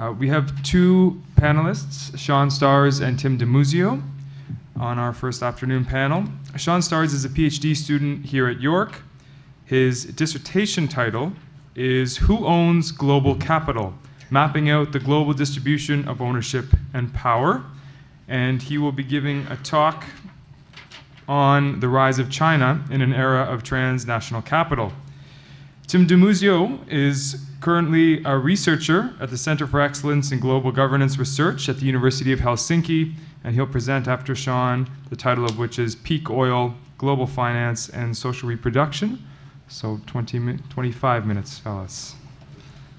We have two panelists, Sean Stars and Tim DiMuzio, on our first afternoon panel. Sean Stars is a PhD student here at York. His dissertation title is Who Owns Global Capital? Mapping out the global distribution of ownership and power. And he will be giving a talk on the rise of China in an era of transnational capital. Tim DiMuzio is currently a researcher at the Center for Excellence in Global Governance Research at the University of Helsinki, and he'll present after Sean, the title of which is Peak Oil, Global Finance, and Social Reproduction. So 25 minutes, fellas.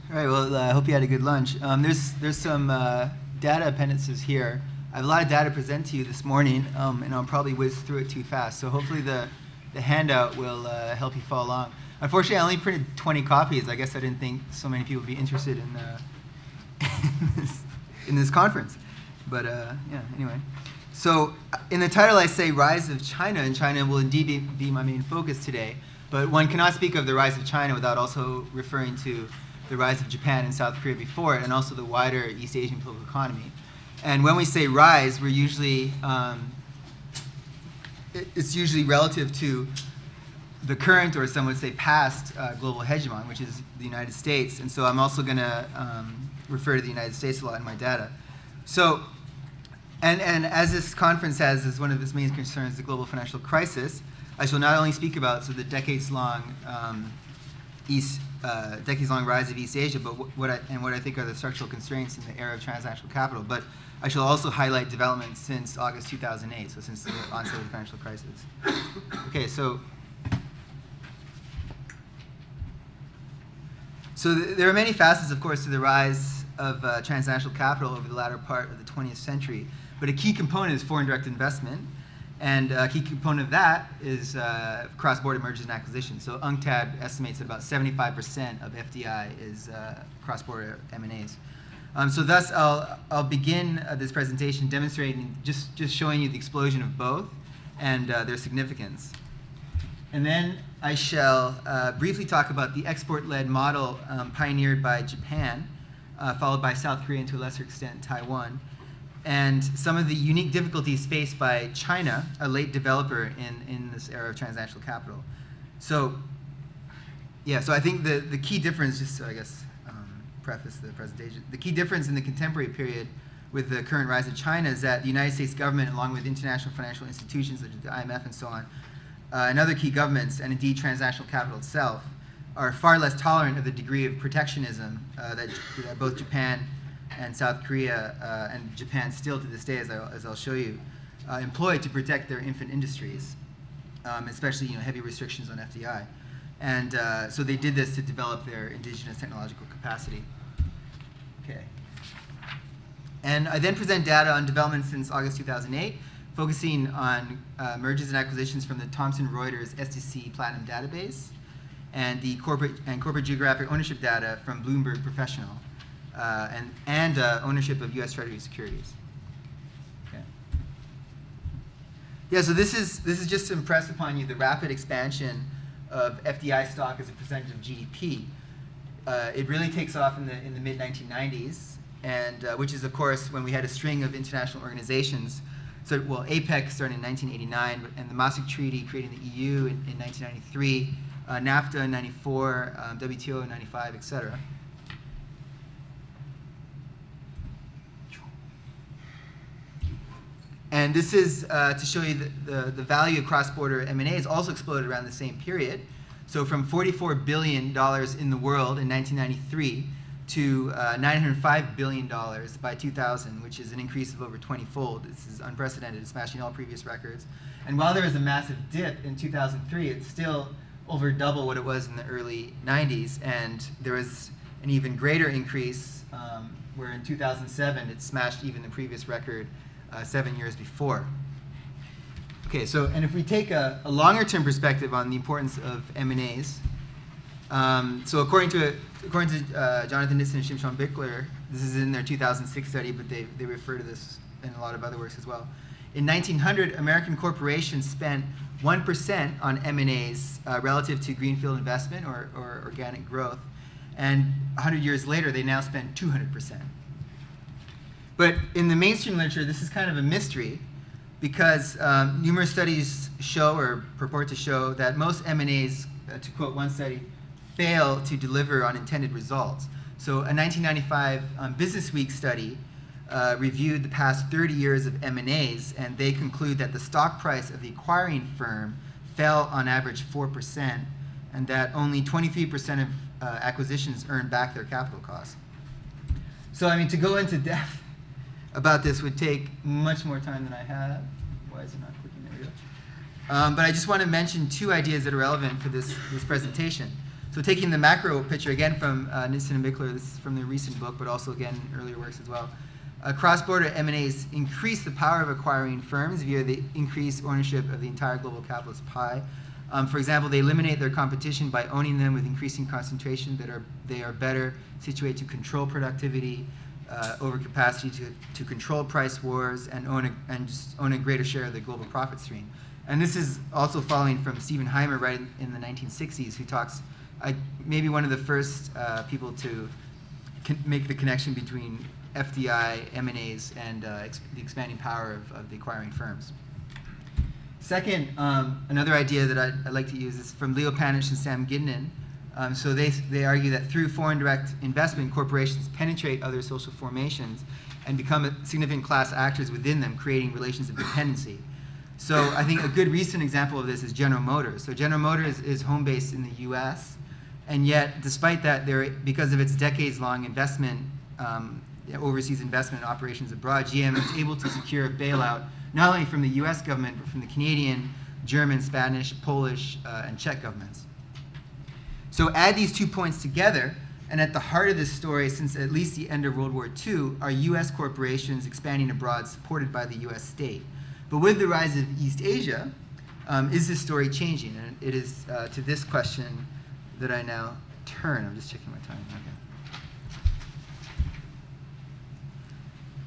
All right, well, I hope you had a good lunch. There's some data appendices here. I have a lot of data to present to you this morning, and I'll probably whiz through it too fast. So hopefully the handout will help you follow along. Unfortunately, I only printed 20 copies. I guess I didn't think so many people would be interested in this conference. But yeah, anyway. So in the title, I say Rise of China, and China will indeed be my main focus today. But one cannot speak of the rise of China without also referring to the rise of Japan and South Korea before it, and also the wider East Asian political economy. And when we say rise, we're usually, it's usually relative to the current, or some would say past, global hegemon, which is the United States. And so I'm also going to refer to the United States a lot in my data. So, and as this conference has as one of its main concerns the global financial crisis, I shall not only speak about the decades-long decades-long rise of East Asia, but what I think are the structural constraints in the era of transnational capital. But I shall also highlight developments since August 2008, so since the onset of the financial crisis. Okay, so there are many facets, of course, to the rise of transnational capital over the latter part of the 20th century. But a key component is foreign direct investment. And a key component of that is cross-border mergers and acquisitions. So UNCTAD estimates that about 75% of FDI is cross-border M&As. So thus, I'll begin this presentation demonstrating, just showing you the explosion of both and their significance. And then I shall briefly talk about the export-led model pioneered by Japan, followed by South Korea and to a lesser extent Taiwan, and some of the unique difficulties faced by China, a late developer in this era of transnational capital. So, yeah, so I think the key difference, just so I guess preface the presentation, the key difference in the contemporary period with the current rise of China is that the United States government, along with international financial institutions such as the IMF and so on, and other key governments, and indeed transnational capital itself, are far less tolerant of the degree of protectionism that both Japan and South Korea and Japan still to this day, as I'll show you, employ to protect their infant industries, especially heavy restrictions on FDI. And so they did this to develop their indigenous technological capacity. Okay. And I then present data on developments since August 2008, focusing on mergers and acquisitions from the Thomson Reuters STC Platinum database and the corporate geographic ownership data from Bloomberg Professional. And ownership of U.S. Treasury securities. Okay. Yeah, so this is just to impress upon you the rapid expansion of FDI stock as a percentage of GDP. It really takes off in the mid-1990s, and which is, of course, when we had a string of international organizations. So, well, APEC started in 1989, and the Maastricht Treaty creating the EU in 1993, NAFTA in 94, WTO in 95, et cetera. And this is to show you the value of cross-border M&As also exploded around the same period. So from $44 billion in the world in 1993 to $905 billion by 2000, which is an increase of over 20-fold. This is unprecedented, smashing all previous records. And while there was a massive dip in 2003, it's still over double what it was in the early 90s. And there was an even greater increase where in 2007 it smashed even the previous record 7 years before. Okay, so, and if we take a longer-term perspective on the importance of M&As, so according to Jonathan Nissen and Shimshon Bickler, this is in their 2006 study, but they refer to this in a lot of other works as well. In 1900, American corporations spent 1% on M&As relative to greenfield investment or organic growth. And 100 years later, they now spend 200%. But in the mainstream literature, this is kind of a mystery because numerous studies show or purport to show that most M&As, to quote one study, fail to deliver on intended results. So a 1995 Business Week study reviewed the past 30 years of M&As, and they conclude that the stock price of the acquiring firm fell on average 4%, and that only 23% of acquisitions earned back their capital costs. So I mean, to go into depth about this would take much more time than I have. Why is it not clicking? There we go. But I just want to mention two ideas that are relevant for this presentation. So taking the macro picture, again from Nissen and Bickler, this is from their recent book, but also again in earlier works as well. Cross-border M&As increase the power of acquiring firms via the increased ownership of the entire global capitalist pie. For example, they eliminate their competition by owning them with increasing concentration. They are better situated to control productivity, overcapacity, to control price wars, and just own a greater share of the global profit stream. And this is also following from Stephen Heimer right in the 1960s, who talks, maybe one of the first people to make the connection between FDI, M&As, and the expanding power of the acquiring firms. Second, another idea that I'd like to use is from Leo Panish and Sam Gidnan. So they argue that through foreign direct investment, corporations penetrate other social formations and become significant class actors within them, creating relations of dependency. So I think a good recent example of this is General Motors. So General Motors is home based in the US, and yet despite that, because of its decades-long investment, overseas investment operations abroad, GM is able to secure a bailout not only from the US government, but from the Canadian, German, Spanish, Polish, and Czech governments. So add these 2 points together, and at the heart of this story, since at least the end of World War II, are US corporations expanding abroad supported by the US state. But with the rise of East Asia, is this story changing? And it is to this question that I now turn. I'm just checking my time. Okay.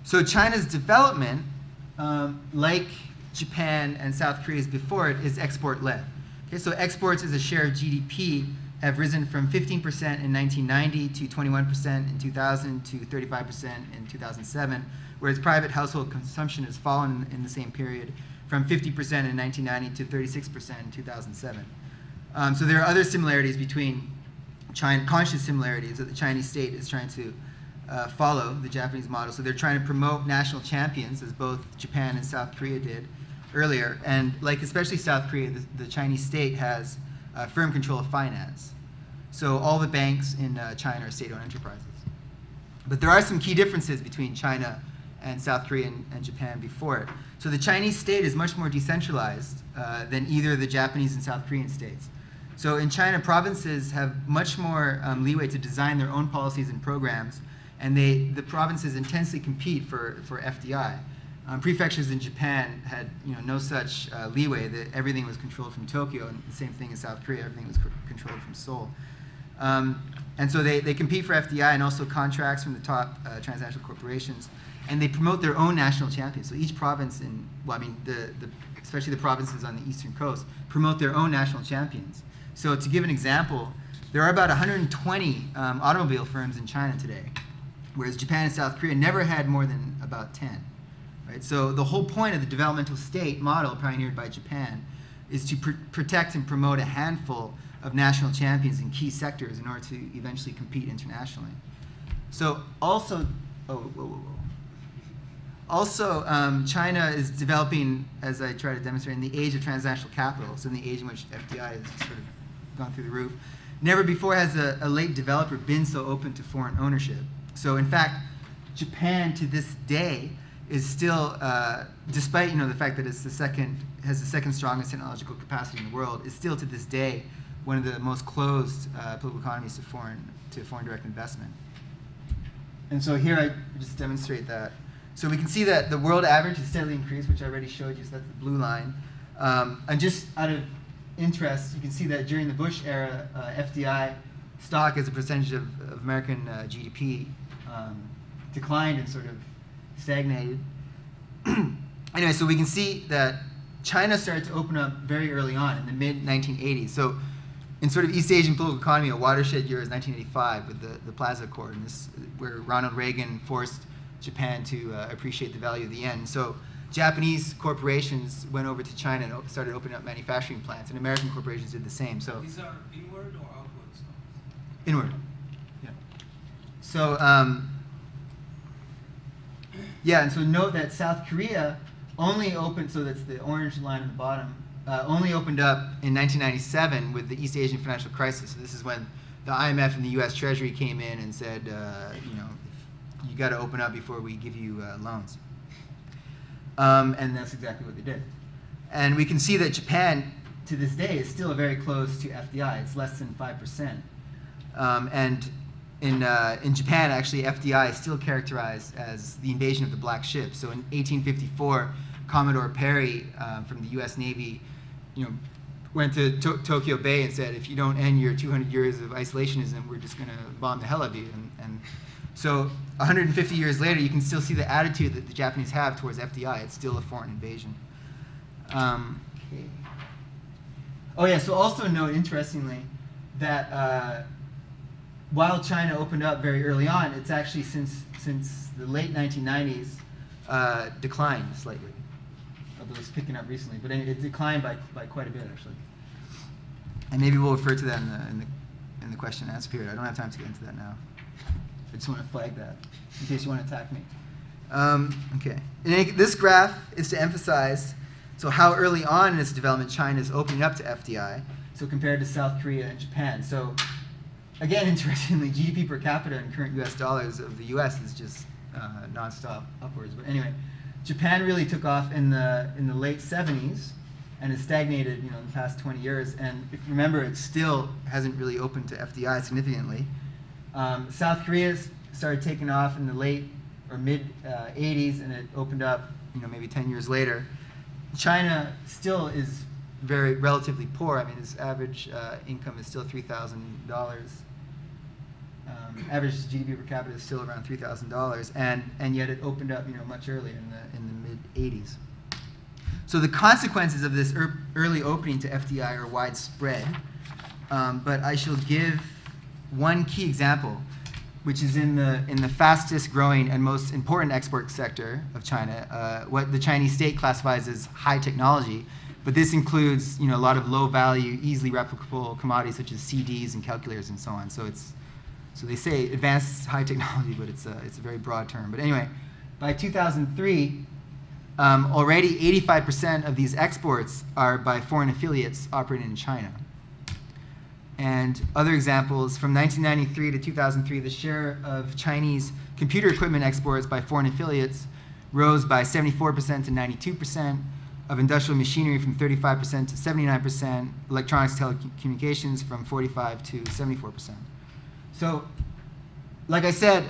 So China's development, like Japan and South Korea's before it, is export-led. Okay, so exports as a share of GDP have risen from 15% in 1990 to 21% in 2000 to 35% in 2007, whereas private household consumption has fallen in the same period from 50% in 1990 to 36% in 2007. So there are other similarities between China, conscious similarities that the Chinese state is trying to follow the Japanese model. So they're trying to promote national champions, as both Japan and South Korea did earlier. And like especially South Korea, the Chinese state has firm control of finance. So all the banks in China are state-owned enterprises. But there are some key differences between China and South Korea and Japan before it. So the Chinese state is much more decentralized than either the Japanese and South Korean states. So in China, provinces have much more leeway to design their own policies and programs, and the provinces intensely compete for FDI. Prefectures in Japan had no such leeway. Everything was controlled from Tokyo, and the same thing in South Korea. Everything was controlled from Seoul. And so they compete for FDI and also contracts from the top transnational corporations, and they promote their own national champions. So each province especially the provinces on the eastern coast, promote their own national champions. So to give an example, there are about 120 automobile firms in China today, whereas Japan and South Korea never had more than about 10. Right? So the whole point of the developmental state model pioneered by Japan is to protect and promote a handful of national champions in key sectors in order to eventually compete internationally. So also, China is developing, as I try to demonstrate, in the age of transnational capital, so in the age in which FDI has sort of gone through the roof. Never before has a late developer been so open to foreign ownership. So in fact, Japan to this day is still, despite the fact that it's has the second strongest technological capacity in the world, is still to this day one of the most closed political economies to foreign direct investment. And so here I just demonstrate that. So we can see that the world average has steadily increased, which I already showed you, so that's the blue line. And just out of interest, you can see that during the Bush era, FDI stock as a percentage of American GDP declined and sort of stagnated. Anyway, so we can see that China started to open up very early on in the mid-1980s. So in sort of East Asian political economy, a watershed year is 1985 with the Plaza Accord, and where Ronald Reagan forced Japan to appreciate the value of the yen. So Japanese corporations went over to China and started opening up manufacturing plants, and American corporations did the same. So these are inward or outward stops? inward. Yeah. So yeah, and so note that South Korea only opened, so that's the orange line at the bottom, only opened up in 1997 with the East Asian financial crisis. So this is when the IMF and the U.S. Treasury came in and said, you know, you got to open up before we give you loans. And that's exactly what they did. And we can see that Japan, to this day, is still very close to FDI. It's less than 5%. And in Japan, actually, FDI is still characterized as the invasion of the black ship. So in 1854, Commodore Perry from the U.S. Navy, you know, went to Tokyo Bay and said, if you don't end your 200 years of isolationism, we're just going to bomb the hell out of you. And so 150 years later, you can still see the attitude that the Japanese have towards FDI. It's still a foreign invasion. Okay. Oh yeah, so also note, interestingly, that while China opened up very early on, it's actually since the late 1990s declined slightly. Although it's picking up recently, but it declined by quite a bit, actually. And maybe we'll refer to that in the question and answer period. I don't have time to get into that now. I just want to flag that in case you want to attack me. Okay. This graph is to emphasize how early on in its development China is opening up to FDI, so compared to South Korea and Japan. So again, interestingly, GDP per capita in current US dollars of the US is just nonstop upwards. But anyway, Japan really took off in the late 70s and has stagnated, you know, in the past 20 years. And if you remember, it still hasn't really opened to FDI significantly. South Korea started taking off in the late or mid 80s, and it opened up, you know, maybe 10 years later. China still is very relatively poor. I mean, its average income is still $3,000. Average GDP per capita is still around $3,000, and yet it opened up, you know, much earlier in the mid 80s. So the consequences of this early opening to FDI are widespread, but I shall give one key example, which is in the fastest growing and most important export sector of China, what the Chinese state classifies as high technology. But this includes, you know, a lot of low value, easily replicable commodities such as CDs and calculators and so on. So they say advanced high technology, but it's a very broad term. But anyway, by 2003, already 85% of these exports are by foreign affiliates operating in China. And other examples, from 1993 to 2003, the share of Chinese computer equipment exports by foreign affiliates rose by 74% to 92%, of industrial machinery from 35% to 79%, electronics telecommunications from 45% to 74%. So, like I said,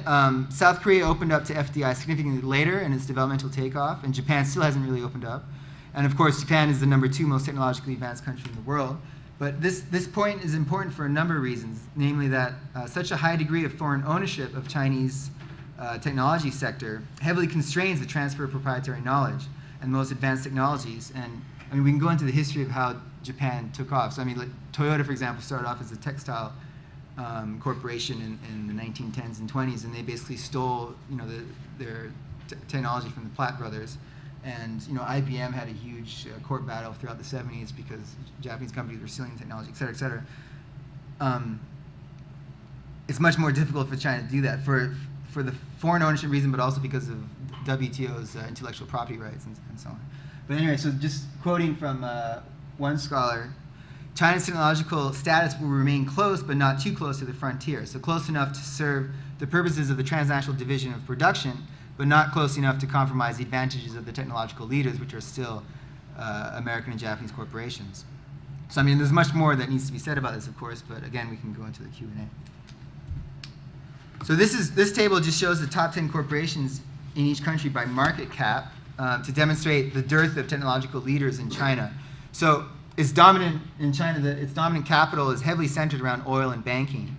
South Korea opened up to FDI significantly later in its developmental takeoff, and Japan still hasn't really opened up. And of course, Japan is the #2 most technologically advanced country in the world. But this point is important for a number of reasons, namely that such a high degree of foreign ownership of Chinese technology sector heavily constrains the transfer of proprietary knowledge and the most advanced technologies. And I mean, we can go into the history of how Japan took off. So I mean, like Toyota, for example, started off as a textile corporation in the 1910s and 20s, and they basically stole, you know, their technology from the Platt brothers. And you know, IBM had a huge court battle throughout the 70s because Japanese companies were stealing technology, et cetera, et cetera. It's much more difficult for China to do that for the foreign ownership reason, but also because of WTO's intellectual property rights and so on. But anyway, so just quoting from one scholar, China's technological status will remain close, but not too close to the frontier. So close enough to serve the purposes of the transnational division of production, but not close enough to compromise the advantages of the technological leaders, which are still American and Japanese corporations. So I mean, there's much more that needs to be said about this, of course, but again, we can go into the Q&A. So this table just shows the top 10 corporations in each country by market cap to demonstrate the dearth of technological leaders in China. So it's dominant in China, its dominant capital is heavily centered around oil and banking.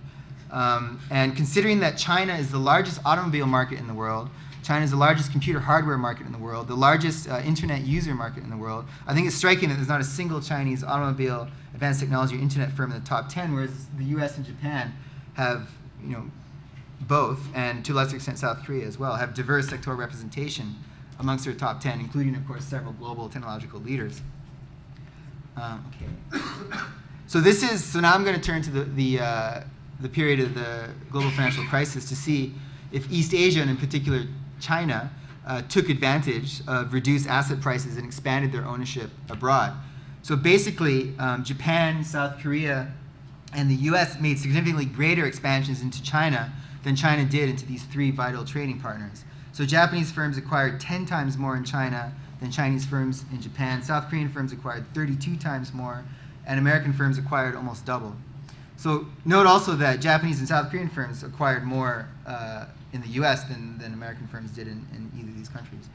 And considering that China is the largest automobile market in the world, China is the largest computer hardware market in the world, the largest internet user market in the world, I think it's striking that there's not a single Chinese automobile, advanced technology, or internet firm in the top 10, whereas the US and Japan have, you know, both, and to a lesser extent South Korea as well, have diverse sectoral representation amongst their top 10, including, of course, several global technological leaders. Okay. So now I'm going to turn to the period of the global financial crisis to see if East Asia, and in particular China, took advantage of reduced asset prices and expanded their ownership abroad. So basically, Japan, South Korea, and the US made significantly greater expansions into China than China did into these three vital trading partners. So Japanese firms acquired 10 times more in China than Chinese firms in Japan. South Korean firms acquired 32 times more, and American firms acquired almost double. So note also that Japanese and South Korean firms acquired more in the US than American firms did in either of these countries.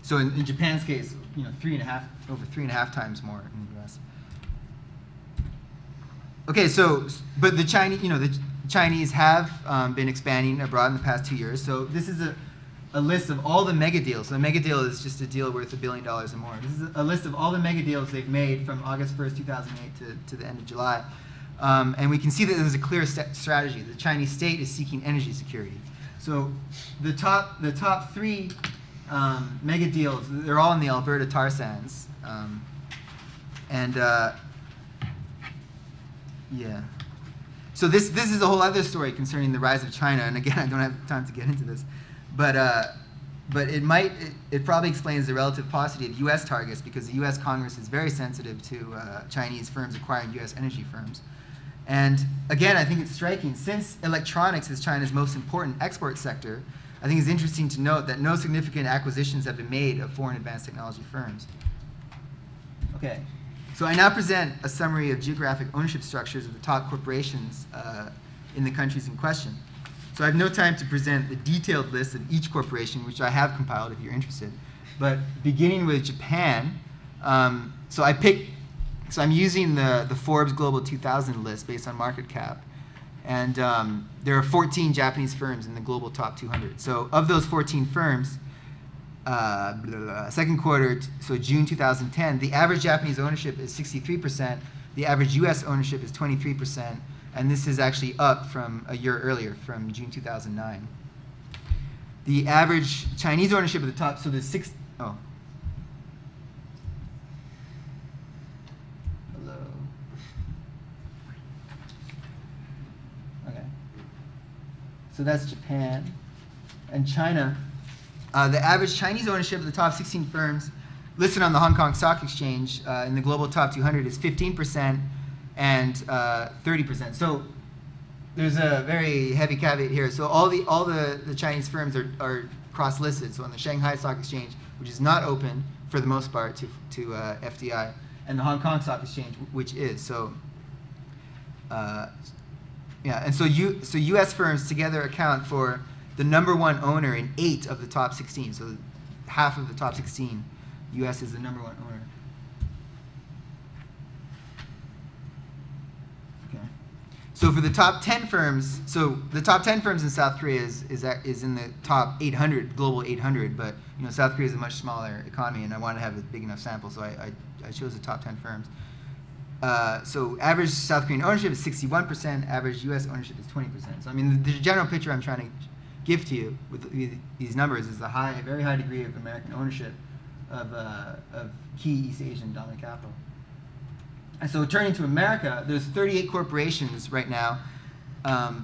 So in Japan's case, over 3.5 times more in the US. Okay, so but the Chinese have been expanding abroad in the past 2 years. So this is a list of all the mega deals. So a mega deal is just a deal worth $1 billion or more. This is a list of all the mega deals they've made from August 1st, 2008 to the end of July. And we can see that there's a clear strategy. The Chinese state is seeking energy security. So the top three mega deals, they're all in the Alberta tar sands. Yeah. So this is a whole other story concerning the rise of China. And again, I don't have time to get into this. But it probably explains the relative paucity of U.S. targets, because the U.S. Congress is very sensitive to Chinese firms acquiring U.S. energy firms. And again, I think it's striking. Since electronics is China's most important export sector, I think it's interesting to note that no significant acquisitions have been made of foreign advanced technology firms. Okay, so I now present a summary of geographic ownership structures of the top corporations in the countries in question. So I have no time to present the detailed list of each corporation, which I have compiled if you're interested. But beginning with Japan, so I'm using the Forbes Global 2000 list based on market cap. And there are 14 Japanese firms in the global top 200. So of those 14 firms, second quarter, so June 2010, the average Japanese ownership is 63%. The average US ownership is 23%. And this is actually up from a year earlier, from June 2009. The average Chinese ownership of the top, so there's hello. Okay. So that's Japan. And China, the average Chinese ownership of the top 16 firms listed on the Hong Kong Stock Exchange in the global top 200 is 15%. And 30%. So there's a very heavy caveat here. So all the Chinese firms are cross-listed. So on the Shanghai Stock Exchange, which is not open for the most part to FDI, and the Hong Kong Stock Exchange, which is. So yeah, and so U.S. firms together account for the #1 owner in 8 of the top 16. So half of the top 16, U.S. is the #1 owner. So for the top 10 firms, so the top 10 firms in South Korea is in the top 800, global 800, but South Korea is a much smaller economy, and I wanted to have a big enough sample, so I chose the top 10 firms. So average South Korean ownership is 61%, average US ownership is 20%. So I mean, the general picture I'm trying to give to you with these numbers is a very high degree of American ownership of key East Asian dominant capital. And so turning to America, there's 38 corporations right now,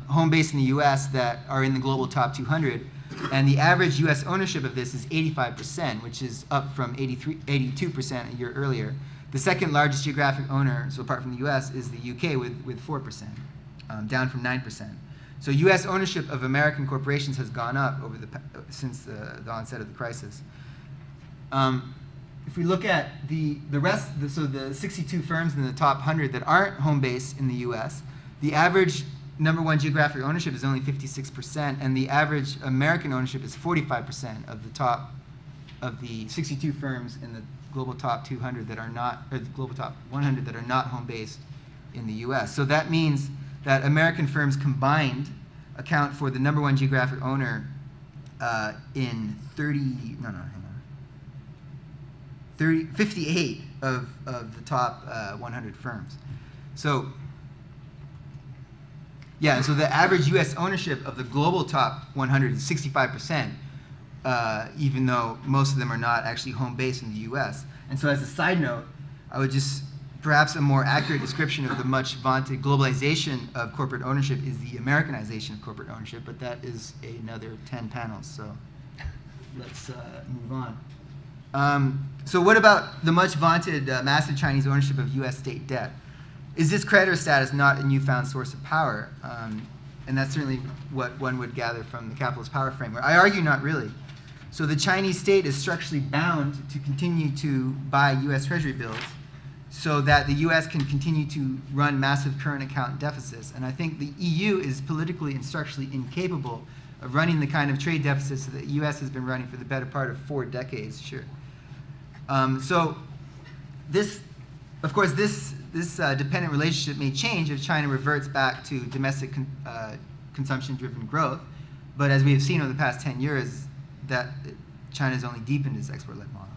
home based in the US, that are in the global top 200. And the average US ownership of this is 85%, which is up from 82% a year earlier. The second largest geographic owner, so apart from the US, is the UK with 4%, down from 9%. So US ownership of American corporations has gone up since the onset of the crisis. If we look at the rest, so the 62 firms in the top 100 that aren't home based in the US, the average #1 geographic ownership is only 56%, and the average American ownership is 45% of the 62 firms in the global top 200 that are not, or the global top 100 that are not home based in the US. So that means that American firms combined account for the #1 geographic owner in 58 of the top 100 firms. So Yeah, and so the average U.S. ownership of the global top 100 is 65%, even though most of them are not actually home based in the U.S. And so as a side note, I would just, perhaps a more accurate description of the much vaunted globalization of corporate ownership is the Americanization of corporate ownership, but that is another 10 panels, so let's move on. So what about the much vaunted massive Chinese ownership of U.S. state debt? Is this creditor status not a newfound source of power? And that's certainly what one would gather from the capitalist power framework. I argue not really. So the Chinese state is structurally bound to continue to buy U.S. Treasury bills so that the U.S. can continue to run massive current account deficits. And I think the EU is politically and structurally incapable of running the kind of trade deficits that the U.S. has been running for the better part of 4 decades, sure. So this, of course, this dependent relationship may change if China reverts back to domestic consumption-driven growth. But as we have seen over the past 10 years, that China's only deepened its export-led model.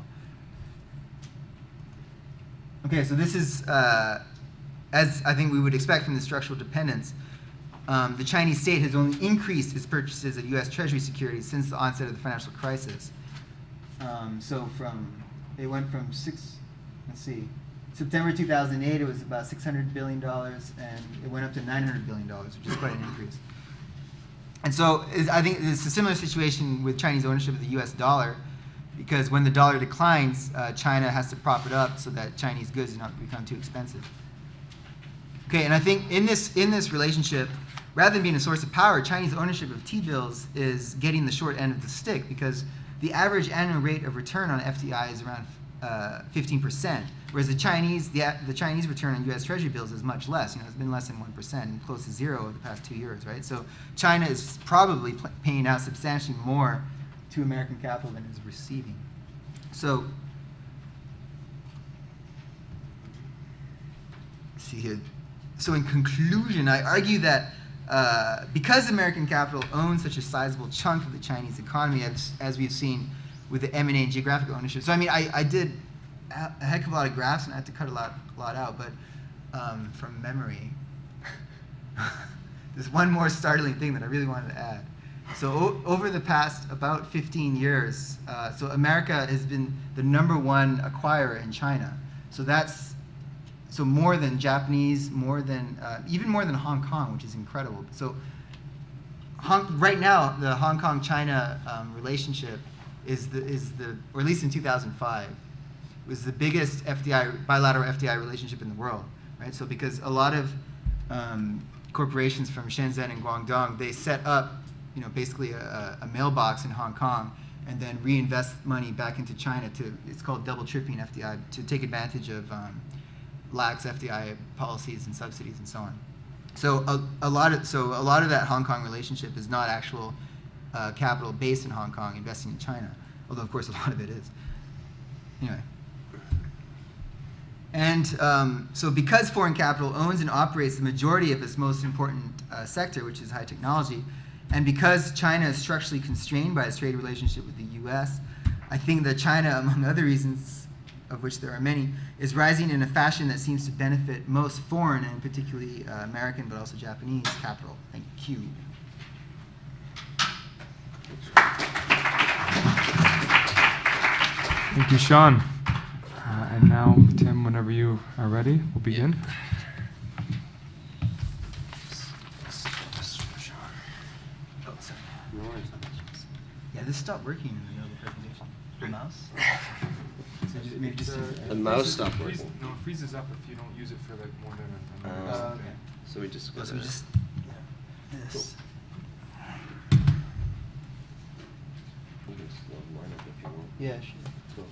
Okay, so this is, as I think we would expect from the structural dependence, the Chinese state has only increased its purchases of U.S. Treasury securities since the onset of the financial crisis. So it went from September 2008, it was about $600 billion, and it went up to $900 billion, which is quite an increase. And so I think it's a similar situation with Chinese ownership of the U.S. dollar, because when the dollar declines, China has to prop it up so that Chinese goods do not become too expensive. Okay, and I think in this relationship, rather than being a source of power, Chinese ownership of T-bills is getting the short end of the stick, because the average annual rate of return on FDI is around 15%, whereas the Chinese return on U.S. Treasury bills is much less. It's been less than 1% and close to 0 over the past 2 years, right? So China is probably paying out substantially more to American capital than it's receiving. So, let's see here. So in conclusion, I argue that because American capital owns such a sizable chunk of the Chinese economy, as we've seen with the M&A and geographic ownership. So I mean, I did a heck of a lot of graphs, and I had to cut a lot out, but from memory, there's one more startling thing that I really wanted to add. So over the past about 15 years, so America has been the #1 acquirer in China. So that's more than Japanese, even more than Hong Kong, which is incredible. So right now, the Hong Kong-China relationship or at least in 2005, was the biggest bilateral FDI relationship in the world, right? So because a lot of corporations from Shenzhen and Guangdong, they set up, basically a mailbox in Hong Kong and then reinvest money back into China it's called double tripping FDI, to take advantage of lax FDI policies and subsidies and so on. So a lot of that Hong Kong relationship is not actual capital based in Hong Kong investing in China, although of course a lot of it is. Anyway. And so because foreign capital owns and operates the majority of its most important sector, which is high technology, and because China is structurally constrained by its trade relationship with the U.S., I think that China, among other reasons, of which there are many, is rising in a fashion that seems to benefit most foreign, and particularly American, but also Japanese capital. Thank you. Thank you, Sean. And now, Tim, whenever you are ready, we'll begin. Yeah, this stopped working in the middle of the presentation. The mouse? The mouse stopped working. No, it freezes up if you don't use it for like more than 10 minutes. Okay. So we just This. Cool. We'll just line up if you want. Yeah, sure. Cool.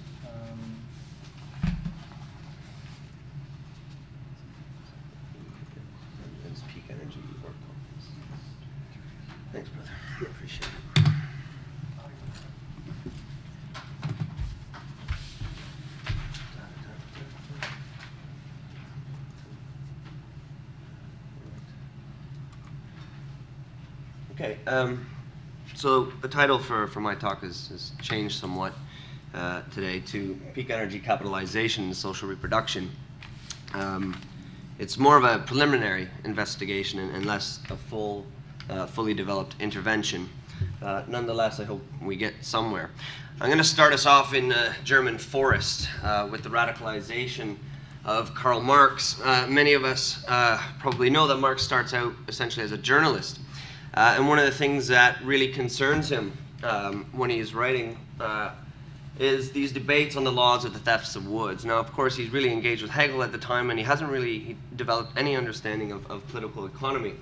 And it's peak energy work conference. Thanks, brother. Appreciate it. Okay, so the title for my talk has changed somewhat today to Peak Energy Capitalization and Social Reproduction. it's more of a preliminary investigation and less a fully developed intervention. Nonetheless, I hope we get somewhere. I'm going to start us off in German forest with the radicalization of Karl Marx. Many of us probably know that Marx starts out essentially as a journalist. And one of the things that really concerns him when he's writing is these debates on the laws of the thefts of woods. Now, of course, he's really engaged with Hegel at the time, and he hasn't really developed any understanding of political economy.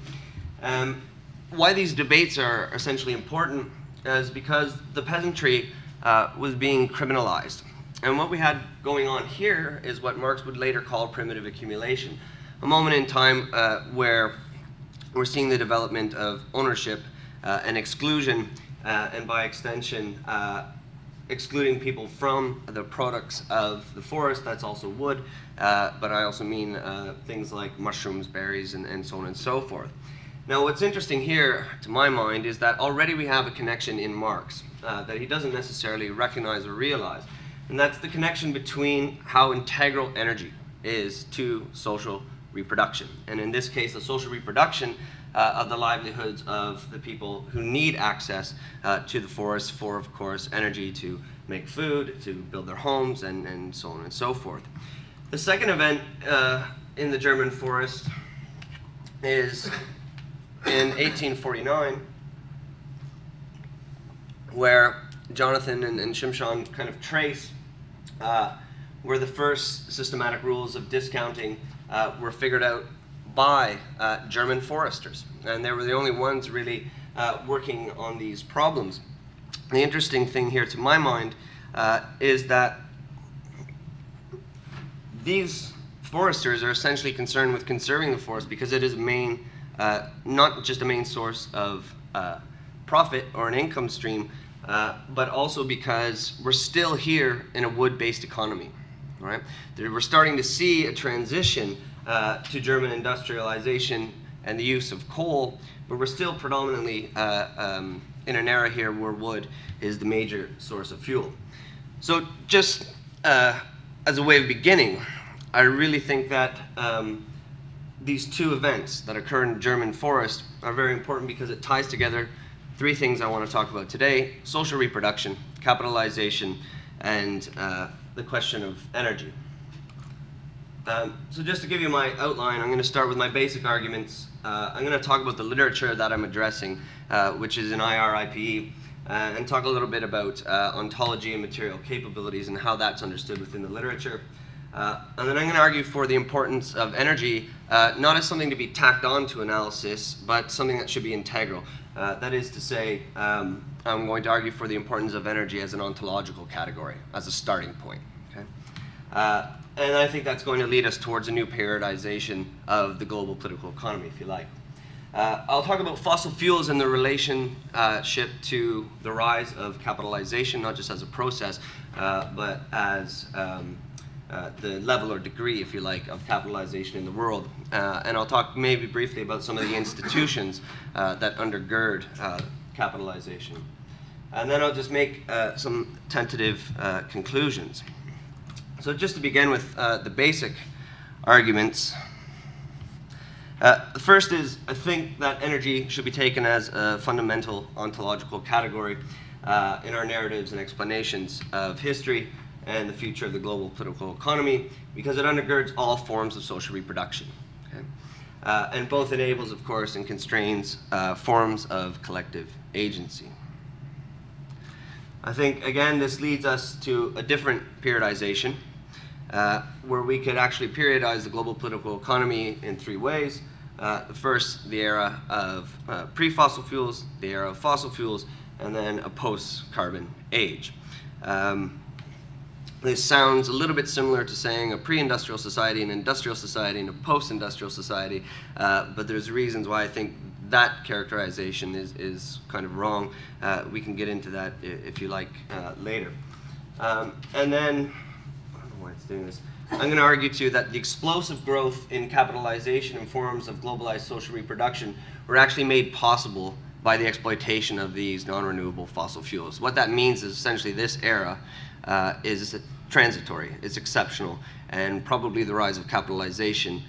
Why these debates are essentially important is because the peasantry was being criminalized. And what we had going on here is what Marx would later call primitive accumulation, a moment in time where we're seeing the development of ownership and exclusion, and by extension, excluding people from the products of the forest. That's also wood, but I also mean things like mushrooms, berries, and so on and so forth. Now, what's interesting here, to my mind, is that already we have a connection in Marx that he doesn't necessarily recognize or realize, and that's the connection between how integral energy is to social reproduction, and in this case, the social reproduction of the livelihoods of the people who need access to the forest for, of course, energy to make food, to build their homes, and so on and so forth. The second event in the German forest is in 1849, where Jonathan and Shimshon kind of trace where the first systematic rules of discounting were figured out by German foresters. And they were the only ones really working on these problems. The interesting thing here, to my mind, is that these foresters are essentially concerned with conserving the forest because it is a main, not just a main source of profit or an income stream, but also because we're still here in a wood-based economy. Right? We're starting to see a transition to German industrialization and the use of coal, but we're still predominantly in an era here where wood is the major source of fuel. So just as a way of beginning, I really think that these two events that occur in the German forest are very important because it ties together three things I want to talk about today: social reproduction, capitalization, and the question of energy. So just to give you my outline, I'm going to start with my basic arguments. I'm going to talk about the literature that I'm addressing, which is in IRIPE, and talk a little bit about ontology and material capabilities and how that's understood within the literature. And then I'm going to argue for the importance of energy, not as something to be tacked on to analysis, but something that should be integral. That is to say, I'm going to argue for the importance of energy as an ontological category, as a starting point. Okay? And I think that's going to lead us towards a new periodization of the global political economy, if you like. I'll talk about fossil fuels and the relationship to the rise of capitalization, not just as a process, but as the level or degree, if you like, of capitalization in the world. And I'll talk maybe briefly about some of the institutions that undergird capitalization. And then I'll just make some tentative conclusions. So just to begin with the basic arguments, the first is I think that energy should be taken as a fundamental ontological category in our narratives and explanations of history and the future of the global political economy, because it undergirds all forms of social reproduction. Okay? And both enables, of course, and constrains forms of collective agency. I think, again, this leads us to a different periodization, where we could actually periodize the global political economy in three ways. The first, the era of pre-fossil fuels, the era of fossil fuels, and then a post-carbon age. This sounds a little bit similar to saying a pre-industrial society, an industrial society, and a post-industrial society, but there's reasons why I think that characterization is kind of wrong. We can get into that if you like later. And then, I don't know why it's doing this. I'm going to argue too that the explosive growth in capitalization and forms of globalized social reproduction were actually made possible by the exploitation of these non-renewable fossil fuels. What that means is essentially this era is transitory, it's exceptional, and probably the rise of capitalization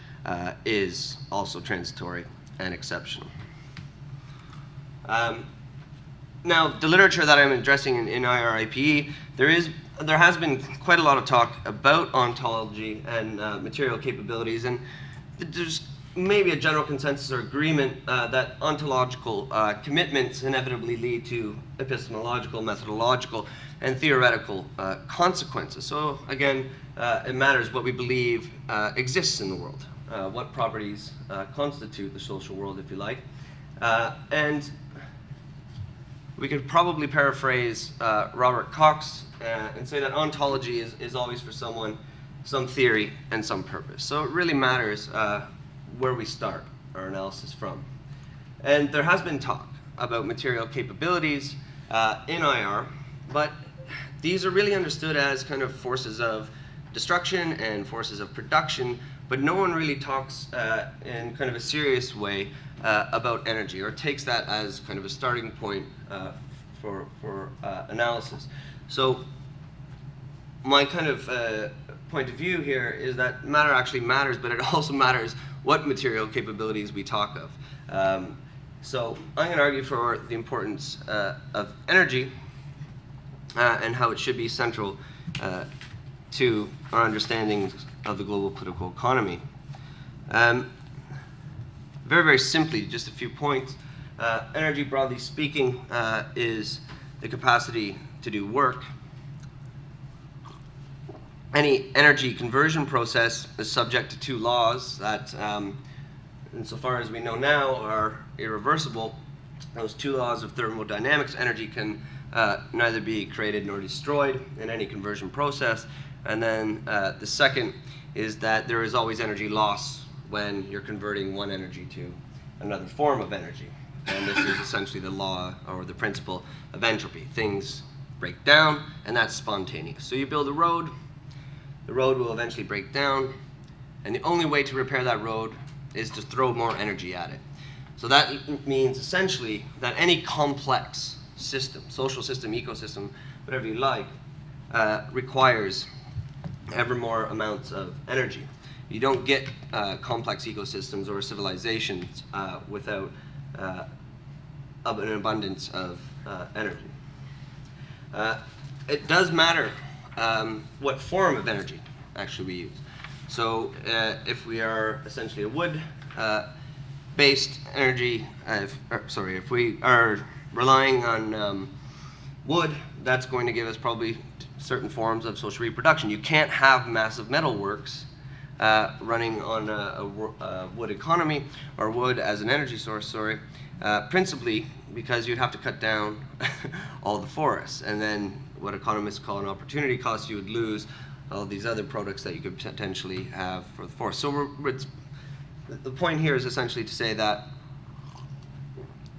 is also transitory and exceptional. Now, the literature that I'm addressing in IRIPE, there has been quite a lot of talk about ontology and material capabilities, and there's maybe a general consensus or agreement that ontological commitments inevitably lead to epistemological, methodological, and theoretical consequences. So again, it matters what we believe exists in the world, what properties constitute the social world, if you like. And we could probably paraphrase Robert Cox and say that ontology is always for someone some theory and some purpose. So it really matters where we start our analysis from. And there has been talk about material capabilities in IR, but these are really understood as kind of forces of destruction and forces of production, but no one really talks in kind of a serious way about energy, or takes that as kind of a starting point for analysis. So my kind of point of view here is that matter actually matters, but it also matters what material capabilities we talk of. So I'm going to argue for the importance of energy and how it should be central to our understanding of the global political economy. Very, very simply, just a few points. Energy, broadly speaking, is the capacity to do work. Any energy conversion process is subject to two laws that, insofar as we know now, are irreversible. Those two laws of thermodynamics: energy can neither be created nor destroyed in any conversion process. And then the second is that there is always energy loss when you're converting one energy to another form of energy. And this is essentially the law or the principle of entropy. Things break down, and that's spontaneous. So you build a road, the road will eventually break down, and the only way to repair that road is to throw more energy at it. So that means essentially that any complex system, social system, ecosystem, whatever you like, requires ever more amounts of energy. You don't get complex ecosystems or civilizations without an abundance of energy. It does matter what form of energy actually we use. So if we are essentially a wood-based energy, if we are relying on wood, that's going to give us probably certain forms of social reproduction. You can't have massive metalworks running on a wood economy, or wood as an energy source, principally because you'd have to cut down all the forests, and then what economists call an opportunity cost, you would lose all these other products that you could potentially have for the forest. So the point here is essentially to say that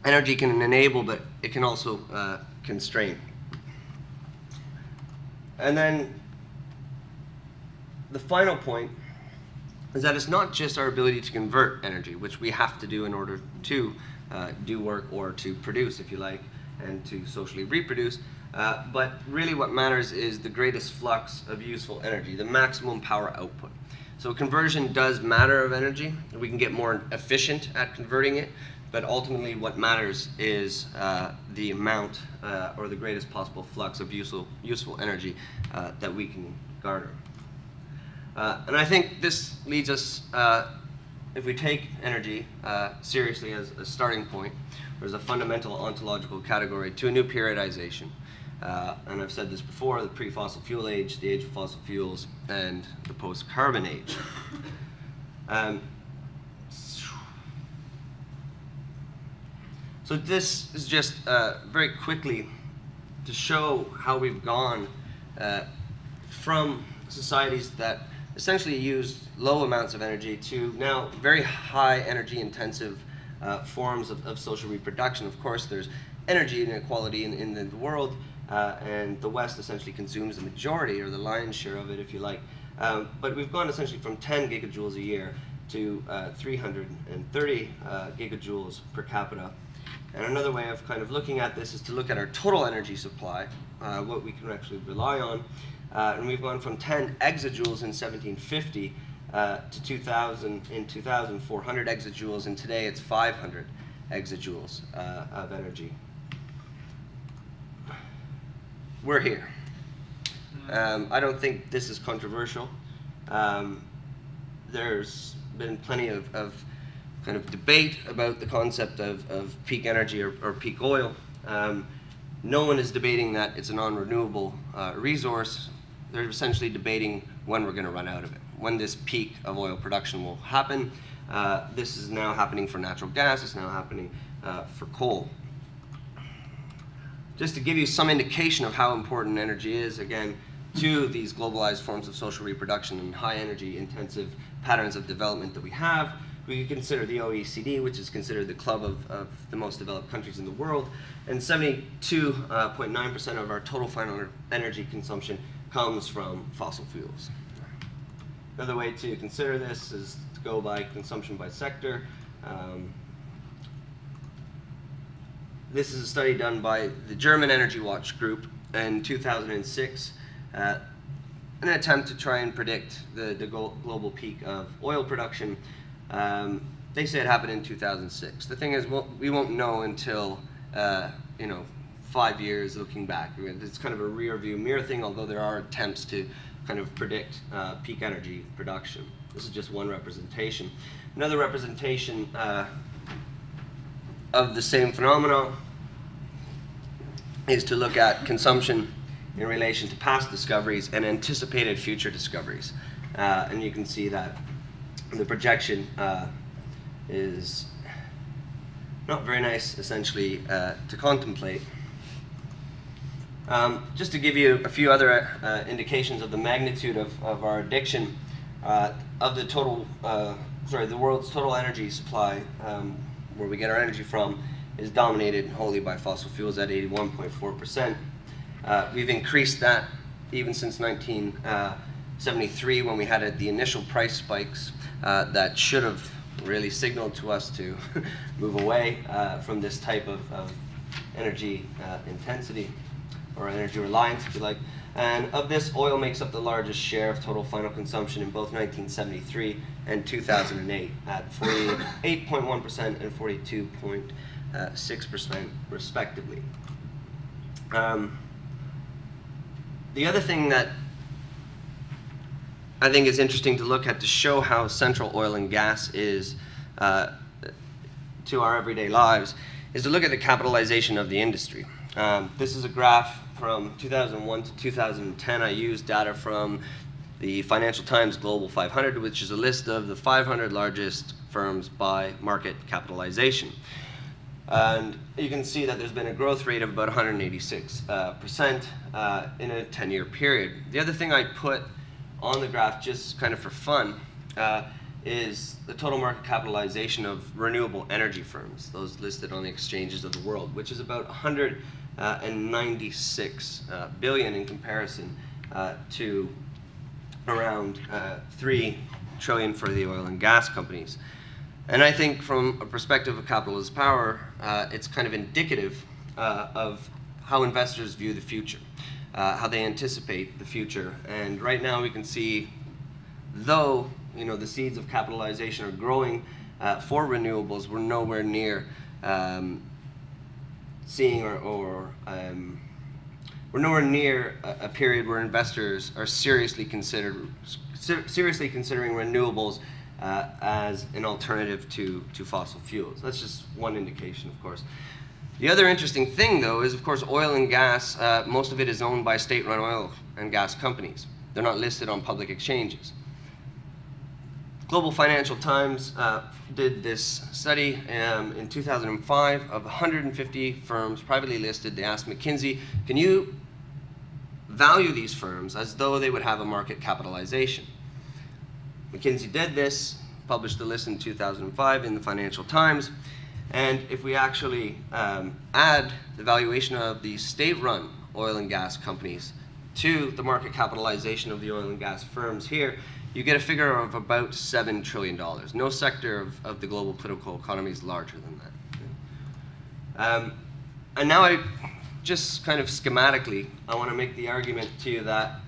energy can enable, but it can also constrain. And then the final point is that it's not just our ability to convert energy, which we have to do in order to do work or to produce, if you like, and to socially reproduce, but really what matters is the greatest flux of useful energy, the maximum power output. So conversion does matter of energy. We can get more efficient at converting it, but ultimately what matters is the amount or the greatest possible flux of useful energy that we can garner. And I think this leads us, if we take energy seriously as a starting point, or as a fundamental ontological category, to a new periodization. And I've said this before: the pre-fossil fuel age, the age of fossil fuels, and the post-carbon age. So this is just very quickly to show how we've gone from societies that essentially use low amounts of energy to now very high energy intensive forms of social reproduction. Of course, there's energy inequality in the world, and the West essentially consumes the majority or the lion's share of it, if you like. But we've gone essentially from 10 gigajoules a year to 330 gigajoules per capita. And another way of kind of looking at this is to look at our total energy supply, what we can actually rely on. And we've gone from 10 exajoules in 1750 to 2000, in 2000, 400 exajoules, and today it's 500 exajoules of energy. We're here. I don't think this is controversial. There's been plenty of kind of debate about the concept of peak energy or peak oil. No one is debating that it's a non-renewable resource. They're essentially debating when we're going to run out of it, when this peak of oil production will happen. This is now happening for natural gas. It's now happening for coal. Just to give you some indication of how important energy is, again, to these globalized forms of social reproduction and high energy intensive patterns of development that we have, we can consider the OECD, which is considered the club of the most developed countries in the world, and 72.9% of our total final energy consumption comes from fossil fuels. Another way to consider this is to go by consumption by sector. This is a study done by the German Energy Watch group in 2006, an attempt to try and predict the global peak of oil production. They say it happened in 2006. The thing is, we won't know until 5 years looking back. It's kind of a rear view mirror thing, although there are attempts to kind of predict peak energy production. This is just one representation. Another representation of the same phenomenon is to look at consumption in relation to past discoveries and anticipated future discoveries. And you can see that the projection is not very nice, essentially, to contemplate. Just to give you a few other indications of the magnitude of our addiction, of the total, the world's total energy supply, where we get our energy from, is dominated wholly by fossil fuels at 81.4%. We've increased that even since 1973, when we had the initial price spikes that should have really signaled to us to move away from this type of energy intensity, or energy reliance, if you like. And of this, oil makes up the largest share of total final consumption in both 1973 and 2008 at 48.1% and 42.6% respectively. The other thing that I think is interesting to look at to show how central oil and gas is to our everyday lives is to look at the capitalization of the industry. This is a graph from 2001 to 2010. I used data from the Financial Times Global 500, which is a list of the 500 largest firms by market capitalization. And you can see that there's been a growth rate of about 186% in a 10-year period. The other thing I put on the graph, just kind of for fun, is the total market capitalization of renewable energy firms, those listed on the exchanges of the world, which is about 196 billion in comparison to around 3 trillion for the oil and gas companies. And I think from a perspective of capitalist power, it's kind of indicative of how investors view the future, how they anticipate the future. And right now we can see, though the seeds of capitalization are growing for renewables, we're nowhere near seeing we're nowhere near a period where investors are seriously considering renewables as an alternative to fossil fuels. That's just one indication, of course. The other interesting thing, though, is, of course, oil and gas, most of it is owned by state-run oil and gas companies. They're not listed on public exchanges. Global Financial Times did this study in 2005 of 150 firms privately listed. They asked McKinsey, can you value these firms as though they would have a market capitalization? McKinsey did this, published the list in 2005 in the Financial Times, and if we actually add the valuation of the state-run oil and gas companies to the market capitalization of the oil and gas firms here, you get a figure of about $7 trillion. No sector of the global political economy is larger than that. And now I just kind of schematically, I want to make the argument to you that,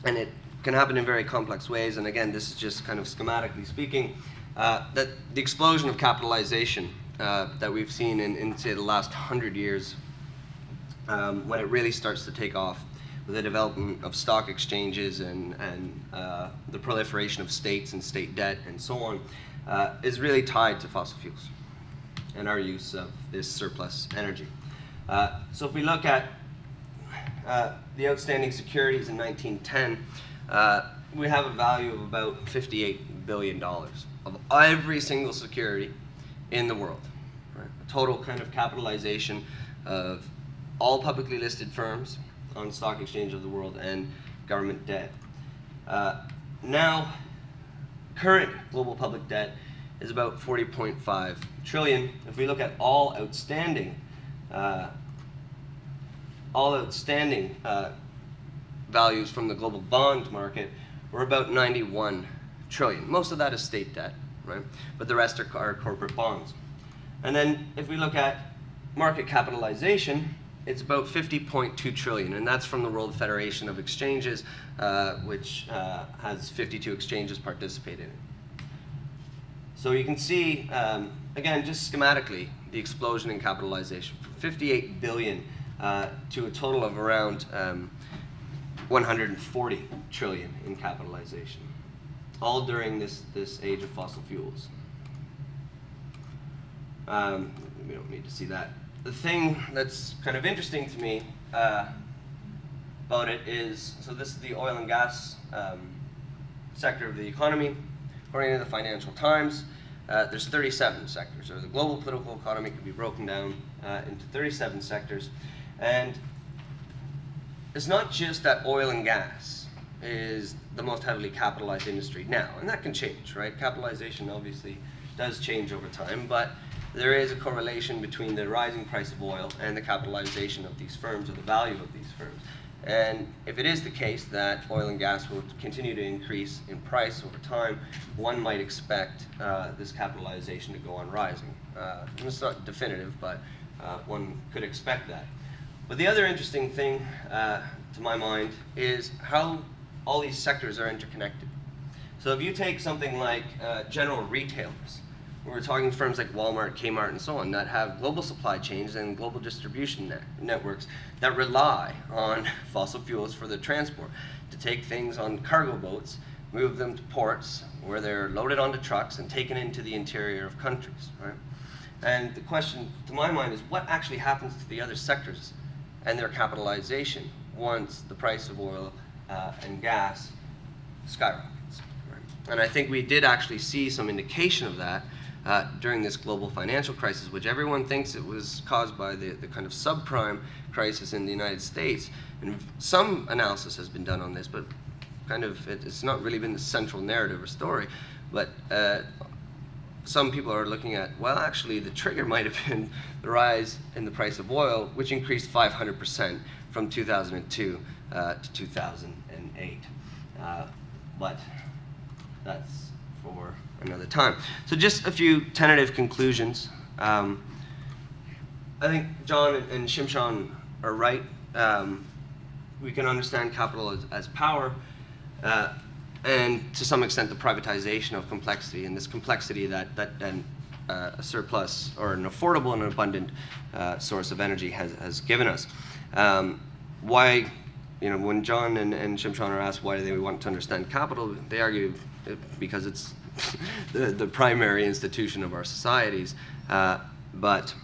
and it can happen in very complex ways. And again, this is just kind of schematically speaking, that the explosion of capitalization that we've seen in say, the last 100 years, when it really starts to take off with the development of stock exchanges and the proliferation of states and state debt and so on, is really tied to fossil fuels and our use of this surplus energy. So if we look at the outstanding securities in 1910, we have a value of about $58 billion of every single security in the world. Right? A total kind of capitalization of all publicly listed firms on the stock exchange of the world and government debt. Now, current global public debt is about 40.5 trillion. If we look at all outstanding values from the global bond market, we're about 91 trillion. Most of that is state debt, right? But the rest are corporate bonds. And then if we look at market capitalization, it's about 50.2 trillion, and that's from the World Federation of Exchanges, which has 52 exchanges participating in it. So you can see, again, just schematically, the explosion in capitalization from 58 billion to a total of around 140 trillion in capitalization, all during this age of fossil fuels. We don't need to see that. The thing that's kind of interesting to me about it is, so this is the oil and gas sector of the economy. According to the Financial Times, there's 37 sectors, or the global political economy can be broken down into 37 sectors. And it's not just that oil and gas is the most heavily capitalized industry now, and that can change, right? Capitalization obviously does change over time, but there is a correlation between the rising price of oil and the capitalization of these firms, or the value of these firms. And if it is the case that oil and gas will continue to increase in price over time, one might expect this capitalization to go on rising. It's not definitive, but one could expect that. But the other interesting thing, to my mind, is how all these sectors are interconnected. So if you take something like general retailers, we're talking firms like Walmart, Kmart, and so on that have global supply chains and global distribution networks that rely on fossil fuels for their transport, to take things on cargo boats, move them to ports where they're loaded onto trucks and taken into the interior of countries, right? And the question, to my mind, is what actually happens to the other sectors and their capitalization once the price of oil and gas skyrockets, right? And I think we did actually see some indication of that during this global financial crisis, which everyone thinks it was caused by the kind of subprime crisis in the United States. And some analysis has been done on this, but kind of it's not really been the central narrative or story. But some people are looking at, well, actually, the trigger might have been the rise in the price of oil, which increased 500% from 2002 to 2008. But that's for another time. So just a few tentative conclusions. I think John and Shimshon are right. We can understand capital as power, and to some extent the privatization of complexity, and this complexity that then a surplus or an affordable and abundant source of energy has given us. Why, when John and Shimshon are asked why they want to understand capital, they argue because it's the primary institution of our societies. But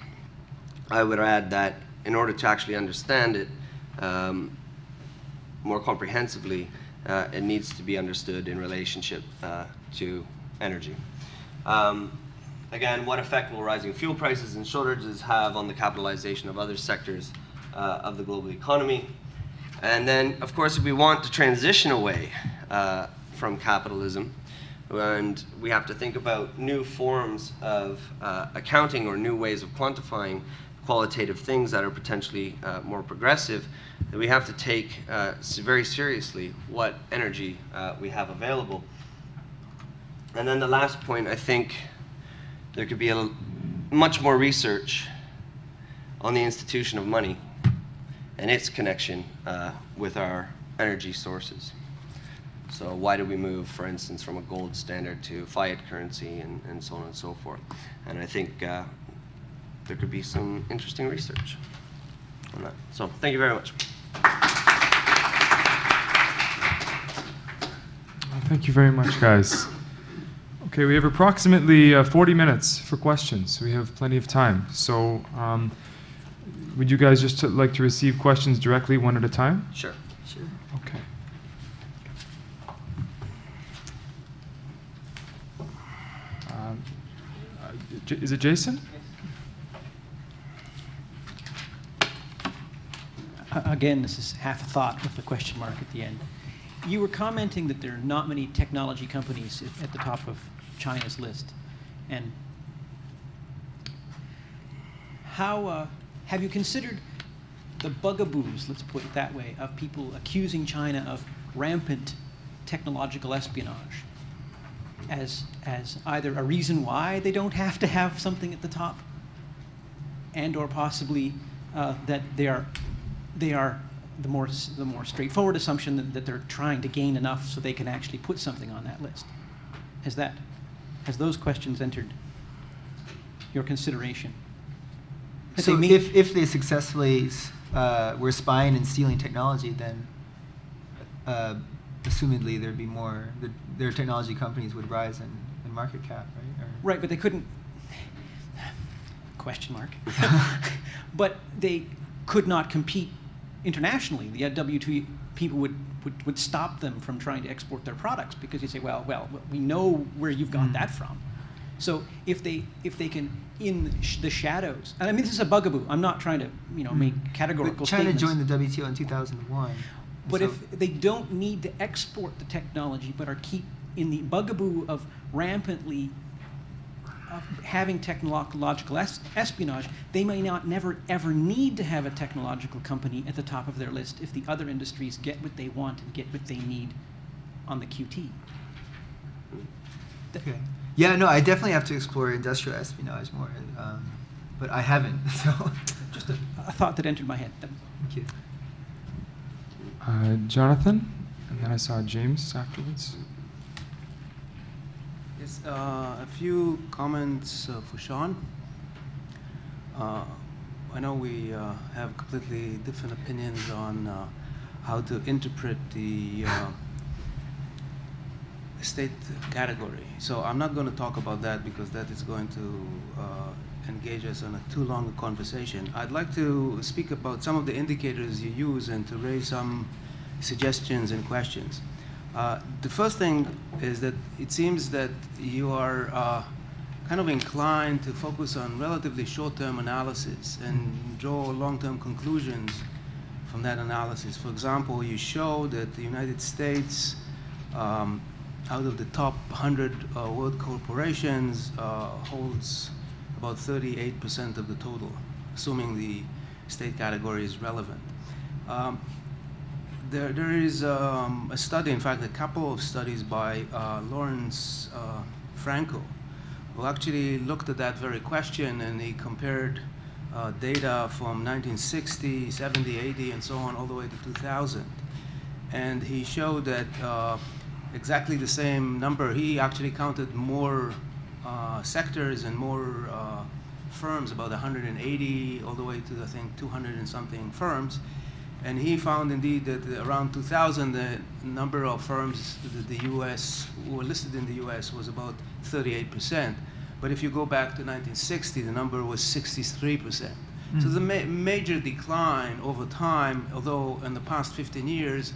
I would add that in order to actually understand it more comprehensively, it needs to be understood in relationship to energy. Again, what effect will rising fuel prices and shortages have on the capitalization of other sectors of the global economy? And then, of course, if we want to transition away from capitalism, and we have to think about new forms of accounting or new ways of quantifying qualitative things that are potentially more progressive, that we have to take very seriously what energy we have available. And then the last point, I think there could be much more research on the institution of money and its connection with our energy sources. So why do we move, for instance, from a gold standard to fiat currency and so on and so forth? And I think there could be some interesting research on that. So thank you very much. Thank you very much, guys. Okay, we have approximately 40 minutes for questions. We have plenty of time. So would you guys just like to receive questions directly one at a time? Sure. Sure. Okay. Is it Jason? Again, this is half a thought with the question mark at the end. You were commenting that there are not many technology companies at the top of China's list. And how have you considered the bugaboos, let's put it that way, of people accusing China of rampant technological espionage as either a reason why they don't have to have something at the top, and or possibly that they are the more straightforward assumption that they're trying to gain enough so they can actually put something on that list? Has those questions entered your consideration? So if they successfully were spying and stealing technology, then assumedly there'd be more, their technology companies would rise in market cap, right? Right, but they couldn't, question mark, but they could not compete internationally. The WTO people would stop them from trying to export their products because you say, well, we know where you've got that from. So if they can, in the shadows, and I mean this is a bugaboo. I'm not trying to make categorical statements. China joined the WTO in 2001. But so if they don't need to export the technology, but are keep in the bugaboo of rampantly having technological espionage, they may not never ever need to have a technological company at the top of their list if the other industries get what they want and get what they need on the QT. Okay. Yeah, no, I definitely have to explore industrial espionage more, but I haven't. So just a thought that entered my head. Thank you. Jonathan, and then I saw James afterwards. Yes, a few comments for Sean. I know we have completely different opinions on how to interpret the state category. So I'm not going to talk about that because that is going to engage us in a too long a conversation. I'd like to speak about some of the indicators you use and to raise some suggestions and questions. The first thing is that it seems that you are kind of inclined to focus on relatively short-term analysis and draw long-term conclusions from that analysis. For example, you show that the United States, out of the top 100 world corporations, holds about 38% of the total, assuming the state category is relevant. There is a study, in fact, a couple of studies by Lawrence Franco, who actually looked at that very question, and he compared data from 1960, 70, 80, and so on, all the way to 2000. And he showed that exactly the same number. He actually counted more sectors and more firms, about 180 all the way to, I think, 200 and something firms. And he found indeed that around 2000, the number of firms that the US, who were listed in the US, was about 38%. But if you go back to 1960, the number was 63%. So the major decline over time, although in the past 15 years,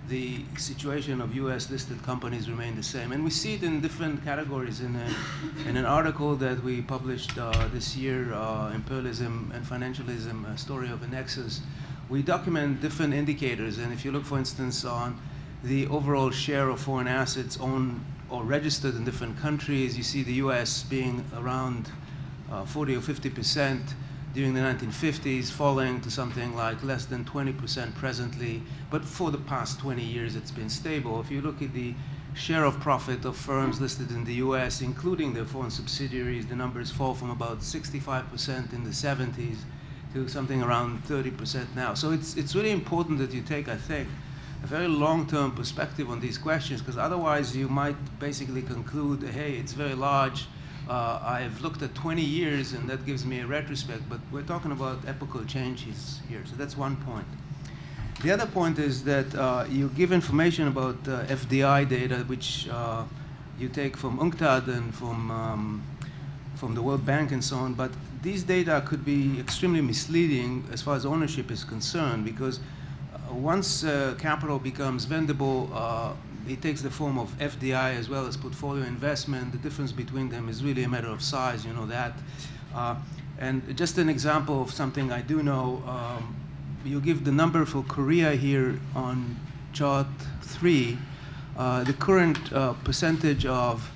the situation of US listed companies remained the same. And we see it in different categories. In an article that we published this year, Imperialism and Financialism, a story of a nexus, we document different indicators. And if you look, for instance, on the overall share of foreign assets owned or registered in different countries, you see the US being around 40 or 50% during the 1950s, falling to something like less than 20% presently. But for the past 20 years, it's been stable. If you look at the share of profit of firms listed in the US, including their foreign subsidiaries, the numbers fall from about 65% in the 70s to something around 30% now. So it's really important that you take, I think, a very long-term perspective on these questions, because otherwise you might basically conclude, hey, it's very large. I've looked at 20 years, and that gives me a retrospect. But we're talking about epochal changes here. So that's one point. The other point is that you give information about FDI data, which you take from UNCTAD and from the World Bank and so on. But these data could be extremely misleading as far as ownership is concerned, because once capital becomes vendible, it takes the form of FDI as well as portfolio investment. The difference between them is really a matter of size, you know that. And just an example of something I do know, you give the number for Korea here on chart 3. The current percentage of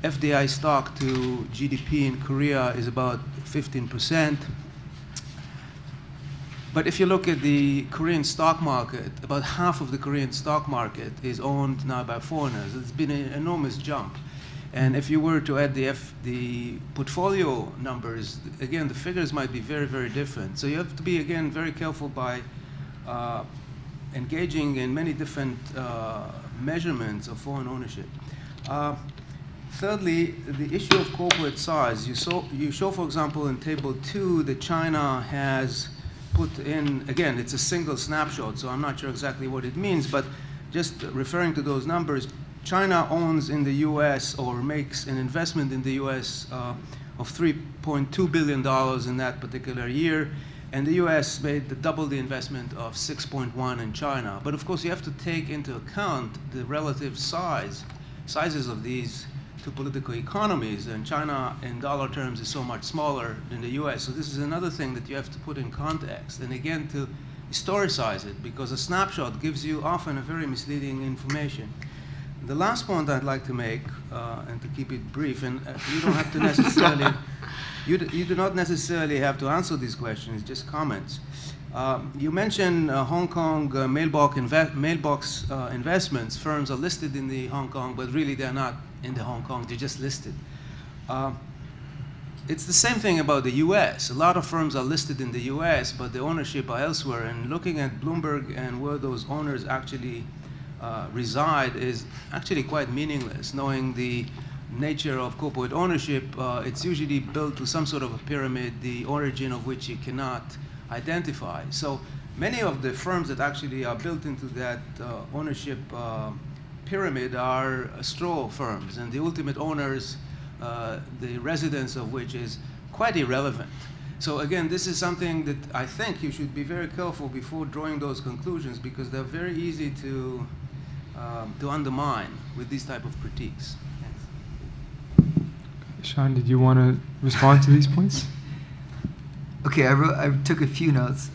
FDI stock to GDP in Korea is about 15%. But if you look at the Korean stock market, about half of the Korean stock market is owned now by foreigners. It's been an enormous jump. And if you were to add the portfolio numbers, again, the figures might be very, very different. So you have to be, again, very careful by engaging in many different measurements of foreign ownership. Thirdly, the issue of corporate size. You show, for example, in Table 2 that China has put in, again, it's a single snapshot, so I'm not sure exactly what it means, but just referring to those numbers, China owns in the US or makes an investment in the US of $3.2 billion in that particular year, and the US made double the investment of 6.1 in China. But of course, you have to take into account the relative sizes of these two political economies, and China in dollar terms is so much smaller than the US. So this is another thing that you have to put in context, and again to historicize it, because a snapshot gives you often a very misleading information. The last point I'd like to make, and to keep it brief, and you don't have to necessarily, you do not necessarily have to answer these questions, just comments. You mentioned Hong Kong mailbox investments. Firms are listed in the Hong Kong, but really they're not in the Hong Kong, they're just listed. It's the same thing about the US. A lot of firms are listed in the US, but the ownership are elsewhere. And looking at Bloomberg and where those owners actually reside is actually quite meaningless. Knowing the nature of corporate ownership, it's usually built to some sort of a pyramid, the origin of which you cannot identify. So many of the firms that actually are built into that ownership pyramid are straw firms, and the ultimate owners, the residence of which is quite irrelevant. So again, this is something that I think you should be very careful before drawing those conclusions, because they're very easy to undermine with these type of critiques. Sean, did you want to respond to these points? Okay, I took a few notes.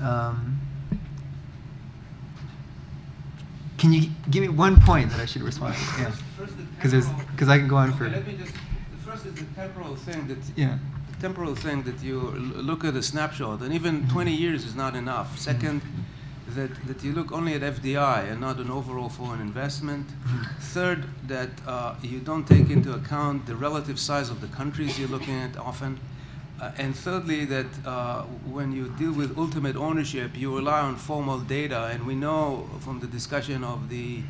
Can you give me one point that I should respond to? Yeah. Because I can go on for. Okay, let me just. The first is the temporal thing that. Yeah. The temporal thing that you look at a snapshot, and even 20 years is not enough. Second, that you look only at FDI and not an overall foreign investment. Third, that you don't take into account the relative size of the countries you're looking at often. And thirdly, that when you deal with ultimate ownership, you rely on formal data. And we know from the discussion of the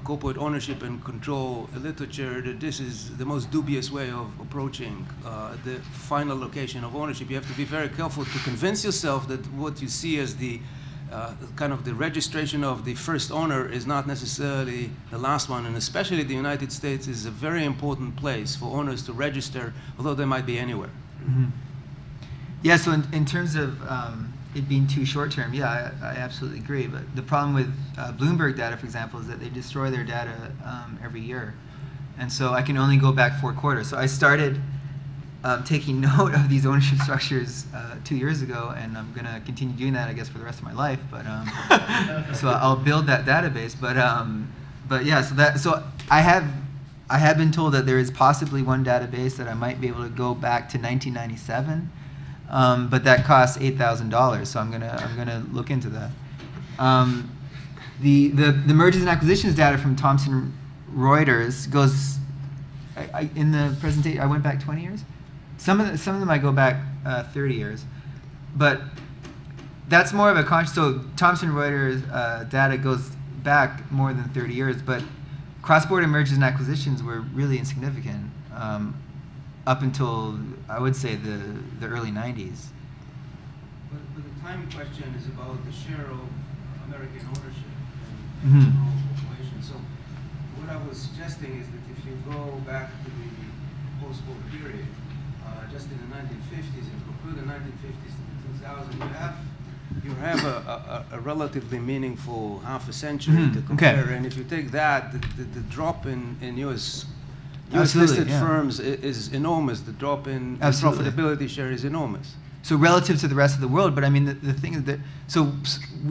corporate ownership and control literature that this is the most dubious way of approaching the final location of ownership. You have to be very careful to convince yourself that what you see as the kind of the registration of the first owner is not necessarily the last one. And especially the United States is a very important place for owners to register, although they might be anywhere. Mm-hmm. Yeah, so in terms of it being too short-term, yeah, I absolutely agree. But the problem with Bloomberg data, for example, is that they destroy their data every year. And so I can only go back 4 quarters. So I started taking note of these ownership structures 2 years ago, and I'm going to continue doing that, I guess, for the rest of my life. But so I'll build that database. But yeah, so I have been told that there is possibly one database that I might be able to go back to 1997, but that costs $8,000. So I'm gonna look into that. The mergers and acquisitions data from Thomson Reuters goes. In the presentation, I went back 20 years. Some of them I go back 30 years, but that's more of a conscious. So Thomson Reuters data goes back more than 30 years, but cross-border mergers and acquisitions were really insignificant up until, I would say, the early 90s. But the time question is about the share of American ownership and Mhm. overall population. So what I was suggesting is that if you go back to the post-war period, just in the 1950s, and compare the 1950s to the 2000s, you have a relatively meaningful half a century Mhm. to compare. Okay. And if you take that, the drop in U.S. Absolutely, listed yeah. firms is enormous. The drop in Absolutely. profitability share is enormous. So relative to the rest of the world, but I mean, the thing is that, so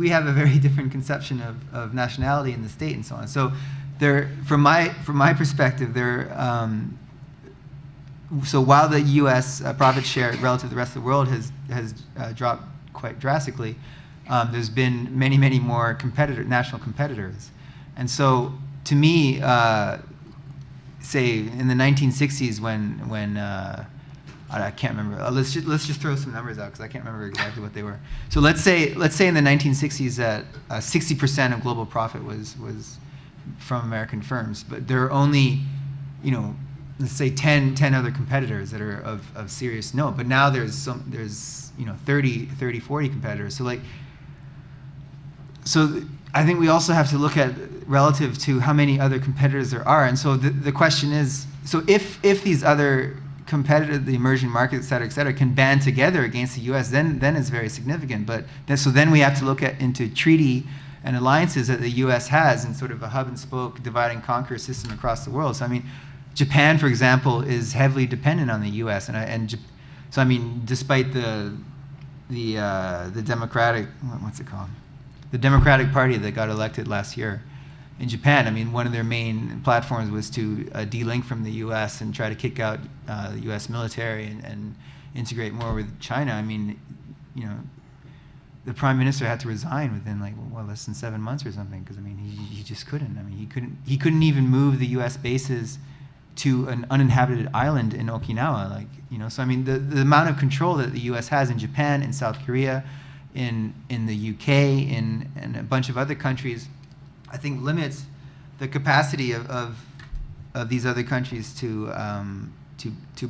we have a very different conception of nationality in the state and so on. So there, from my perspective, there, so while the U.S. Profit share relative to the rest of the world has dropped quite drastically, there's been many, many more national competitors. And so to me, say in the 1960s when I can't remember. Let's just throw some numbers out because I can't remember exactly what they were. So let's say in the 1960s that 60% of global profit was from American firms, but there are only, let's say 10 other competitors that are of serious note. But now there's 30, 40 competitors. So I think we also have to look at relative to how many other competitors there are. And so the question is, so if these other competitive, the emerging markets, et cetera, can band together against the U.S., then it's very significant. But then we have to look into treaty and alliances that the U.S. has in sort of a hub and spoke, divide and conquer system across the world. So I mean, Japan, for example, is heavily dependent on the U.S. So I mean, despite the Democratic, what's it called? The Democratic Party that got elected last year in Japan, I mean, one of their main platforms was to de-link from the U.S. and try to kick out the U.S. military and integrate more with China. I mean, the prime minister had to resign within less than 7 months or something because I mean he just couldn't. I mean he couldn't even move the U.S. bases to an uninhabited island in Okinawa. So I mean the amount of control that the U.S. has in Japan, in South Korea, in the UK, in a bunch of other countries, I think limits the capacity of these other countries to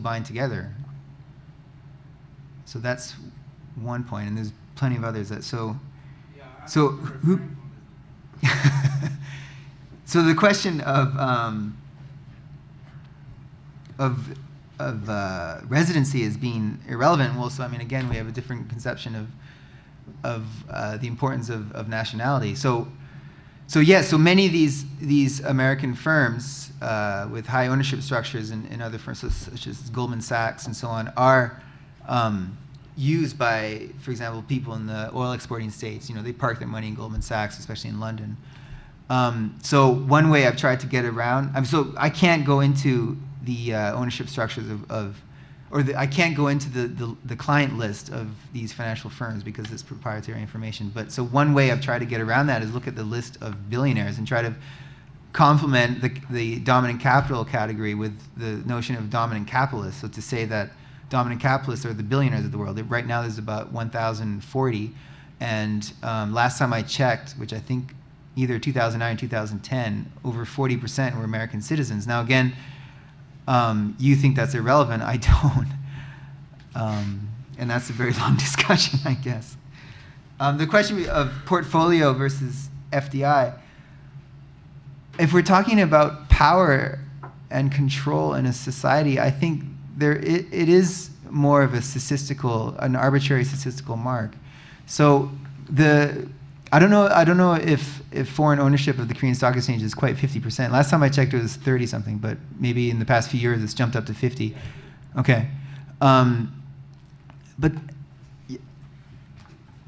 bind together. So that's one point, and there's plenty of others. So the question of residency as being irrelevant. Well, so I mean, again, we have a different conception of the importance of nationality. So many of these American firms with high ownership structures and other firms such as Goldman Sachs and so on are used by, for example, people in the oil exporting states. They park their money in Goldman Sachs, especially in London. So one way I've tried to get around, so I can't go into the ownership structures I can't go into the client list of these financial firms because it's proprietary information. But so one way I've tried to get around that is look at the list of billionaires and try to complement the dominant capital category with the notion of dominant capitalists. So to say that dominant capitalists are the billionaires of the world. Right now there's about 1,040. And last time I checked, which I think either 2009 or 2010, over 40% were American citizens. Now again, you think that's irrelevant. I don't. And that's a very long discussion, I guess. The question of portfolio versus FDI, if we're talking about power and control in a society, I think it is more of an arbitrary statistical mark. So I don't know if foreign ownership of the Korean Stock Exchange is quite 50%. Last time I checked, it was 30 something, but maybe in the past few years it's jumped up to 50. Okay, but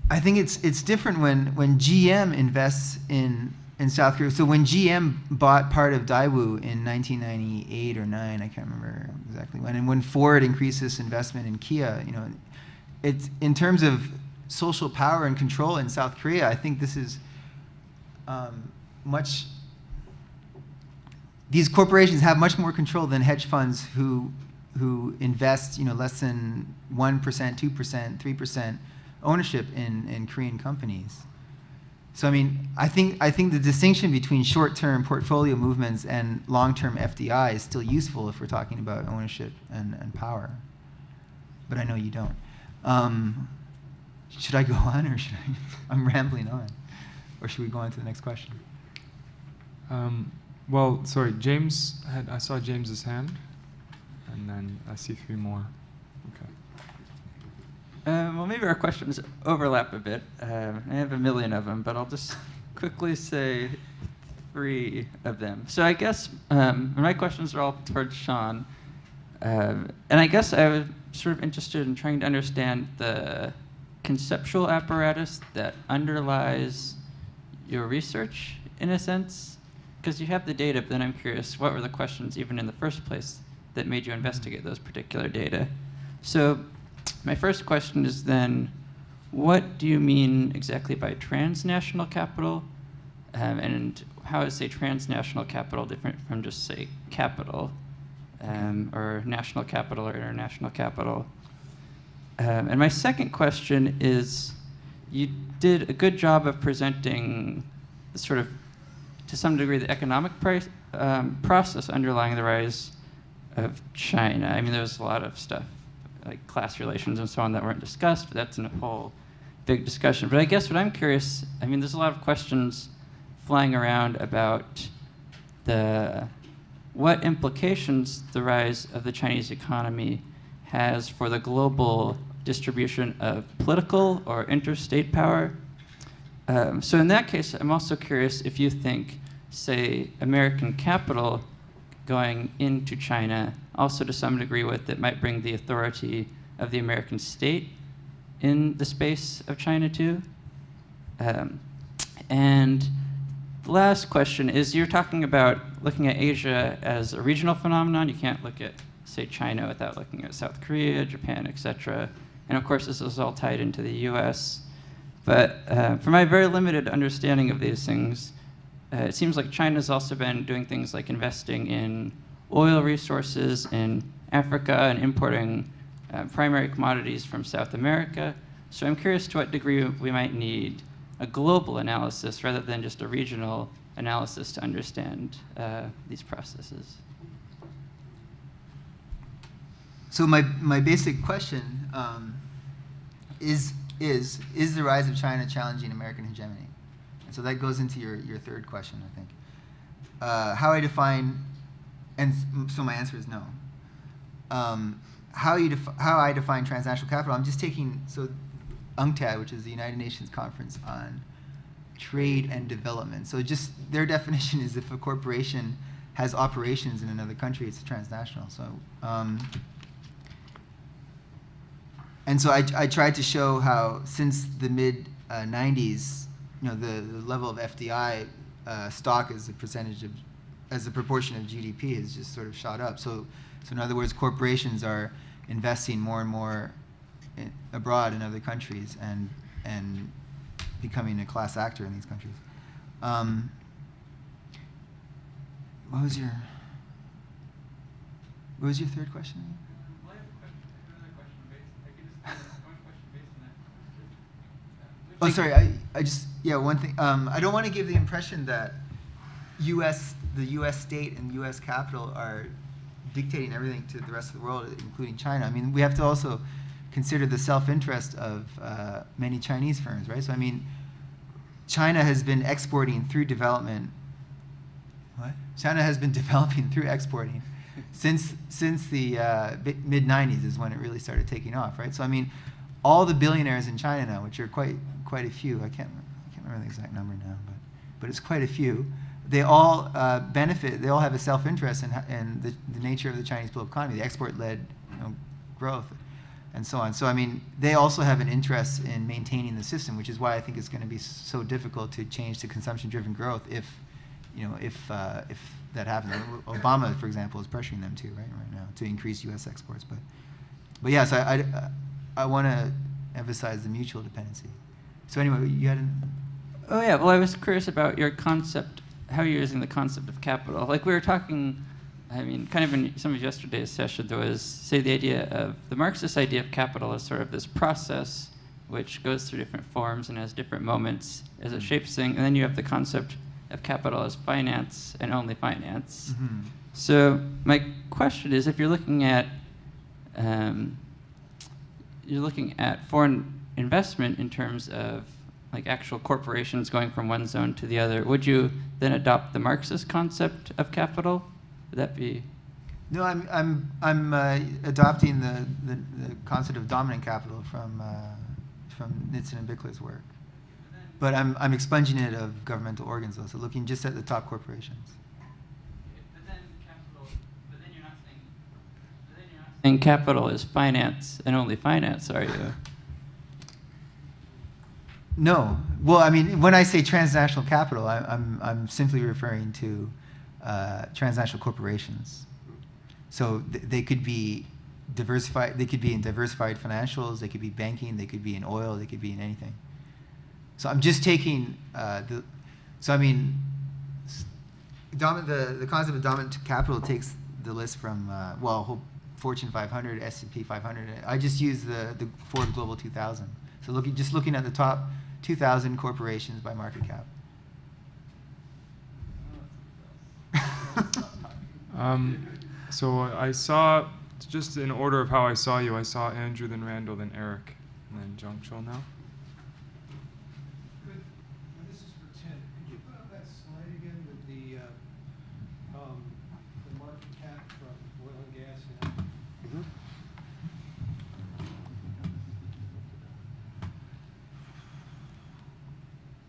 I think it's different when GM invests in South Korea. So when GM bought part of Daewoo in 1998 or 9, I can't remember exactly when, and when Ford increased its investment in Kia, it's in terms of social power and control in South Korea, I think this is these corporations have much more control than hedge funds who invest less than 1%, 2%, 3% ownership in Korean companies. So I mean, I think the distinction between short-term portfolio movements and long-term FDI is still useful if we're talking about ownership and power. But I know you don't. Should I go on, or should I'm rambling on, or should we go on to the next question? Well, sorry, I saw James's hand, and then I see 3 more. Okay. Well, maybe our questions overlap a bit. I have a million of them, but I'll just quickly say 3 of them. So I guess my questions are all towards Sean. And I guess I was sort of interested in trying to understand the conceptual apparatus that underlies your research, in a sense. Because you have the data, but then I'm curious, what were the questions, even in the first place, that made you investigate those particular data? So my first question is then, what do you mean exactly by transnational capital? And how is, say, transnational capital different from just, say, capital, or national capital or international capital? And my second question is, you did a good job of presenting the sort of, to some degree, the economic process underlying the rise of China. I mean, there was a lot of stuff, like class relations and so on, that weren't discussed, but that's in a whole big discussion. But I guess what I'm curious, I mean, there's a lot of questions flying around about what implications the rise of the Chinese economy has for the global distribution of political or interstate power. So in that case, I'm also curious if you think, say, American capital going into China also to some degree with it might bring the authority of the American state in the space of China too. And the last question is, you're talking about looking at Asia as a regional phenomenon. You can't look at, say, China without looking at South Korea, Japan, etc. And of course, this is all tied into the US. But from my very limited understanding of these things, it seems like China's also been doing things like investing in oil resources in Africa and importing primary commodities from South America. So I'm curious to what degree we might need a global analysis rather than just a regional analysis to understand these processes. So my basic question is the rise of China challenging American hegemony? And so that goes into your third question, I think. How I define, and so my answer is no. How I define transnational capital, I'm just taking, so UNCTAD, which is the United Nations Conference on Trade and Development. So just their definition is if a corporation has operations in another country, it's a transnational. So, and so I tried to show how since the mid-90s, the level of FDI stock as a percentage of, as a proportion of GDP has just sort of shot up. So in other words, corporations are investing more and more abroad in other countries and becoming a class actor in these countries. What was your third question again? Well, I have another question based. I could just one question based on that. Oh, sorry. I just one thing. I don't want to give the impression that the U.S. state and U.S. capital are dictating everything to the rest of the world, including China. I mean, we have to also consider the self-interest of many Chinese firms, right? So I mean, China has been exporting through development. What? China has been developing through exporting since the mid-90s is when it really started taking off, right? So I mean, all the billionaires in China now, which are quite a few, I can't remember the exact number now, but it's quite a few. They all benefit. They all have a self-interest in the nature of the Chinese political economy, the export-led growth, and so on. So I mean, they also have an interest in maintaining the system, which is why I think it's going to be so difficult to change to consumption-driven growth if that happens. Obama, for example, is pressuring them too, right now, to increase U.S. exports. But yes, I want to emphasize the mutual dependency. So anyway, you had an. Oh yeah. Well, I was curious about your concept, how you're using the concept of capital. Like we were talking, I mean, kind of in some of yesterday's session, there was, say, the idea of the Marxist idea of capital as sort of this process which goes through different forms and has different moments as it shapes things. And then you have the concept of capital as finance and only finance. Mm-hmm. So my question is, if you're looking at foreign investment in terms of like actual corporations going from one zone to the other, would you then adopt the Marxist concept of capital? Would that be? No, I'm adopting the concept of dominant capital from Nitzen and Bickler's work, but I'm expunging it of governmental organs though. So looking just at the top corporations. But then you're not saying capital is finance and only finance, are you? No. Well, I mean, when I say transnational capital, I'm simply referring to transnational corporations. So they could be diversified. They could be in diversified financials. They could be banking. They could be in oil. They could be in anything. So I'm just taking the concept of dominant capital takes the list from whole Fortune 500, S&P 500. I just use the Forbes Global 2000. So looking at the top 2,000 corporations by market cap. So I saw, just in order of how I saw you, I saw Andrew, then Randall, then Eric, and then Jungchul now. This is for Tim. Could you put up that slide again with the market cap from oil and gas? Mm-hmm.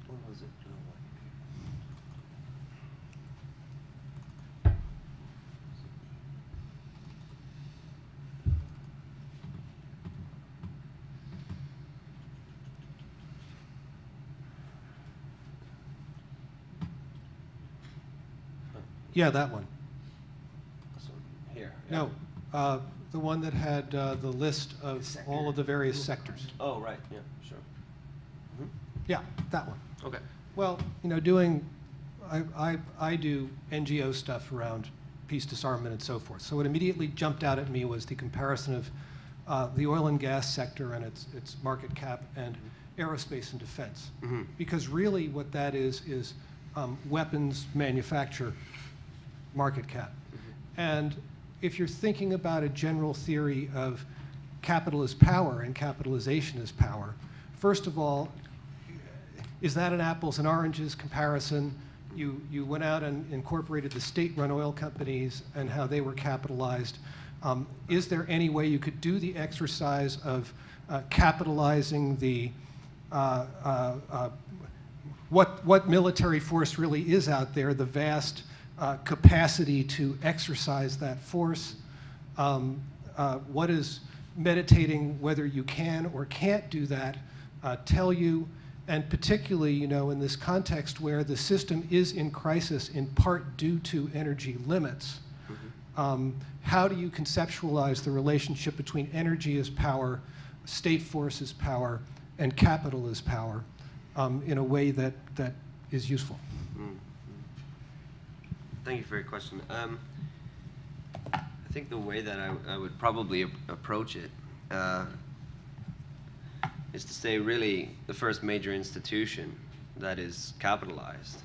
What was it? Yeah, that one. So here. No, the one that had the list of all of the various sectors. Oh, right. Yeah, sure. Mm-hmm. Yeah, that one. Okay. Well, I do NGO stuff around peace, disarmament, and so forth. So what immediately jumped out at me was the comparison of the oil and gas sector and its market cap and aerospace and defense. Mm-hmm. Because really what that is weapons manufacture market cap. Mm-hmm. And if you're thinking about a general theory of capital is power and capitalization is power, first of all, is that an apples and oranges comparison? You went out and incorporated the state-run oil companies and how they were capitalized. Is there any way you could do the exercise of capitalizing the what military force really is out there, the vast capacity to exercise that force? What is meditating whether you can or can't do that tell you? And particularly, in this context where the system is in crisis in part due to energy limits, how do you conceptualize the relationship between energy as power, state force as power, and capital as power in a way that is useful? Thank you for your question. I think the way that I would probably approach it is to say really the first major institution that is capitalized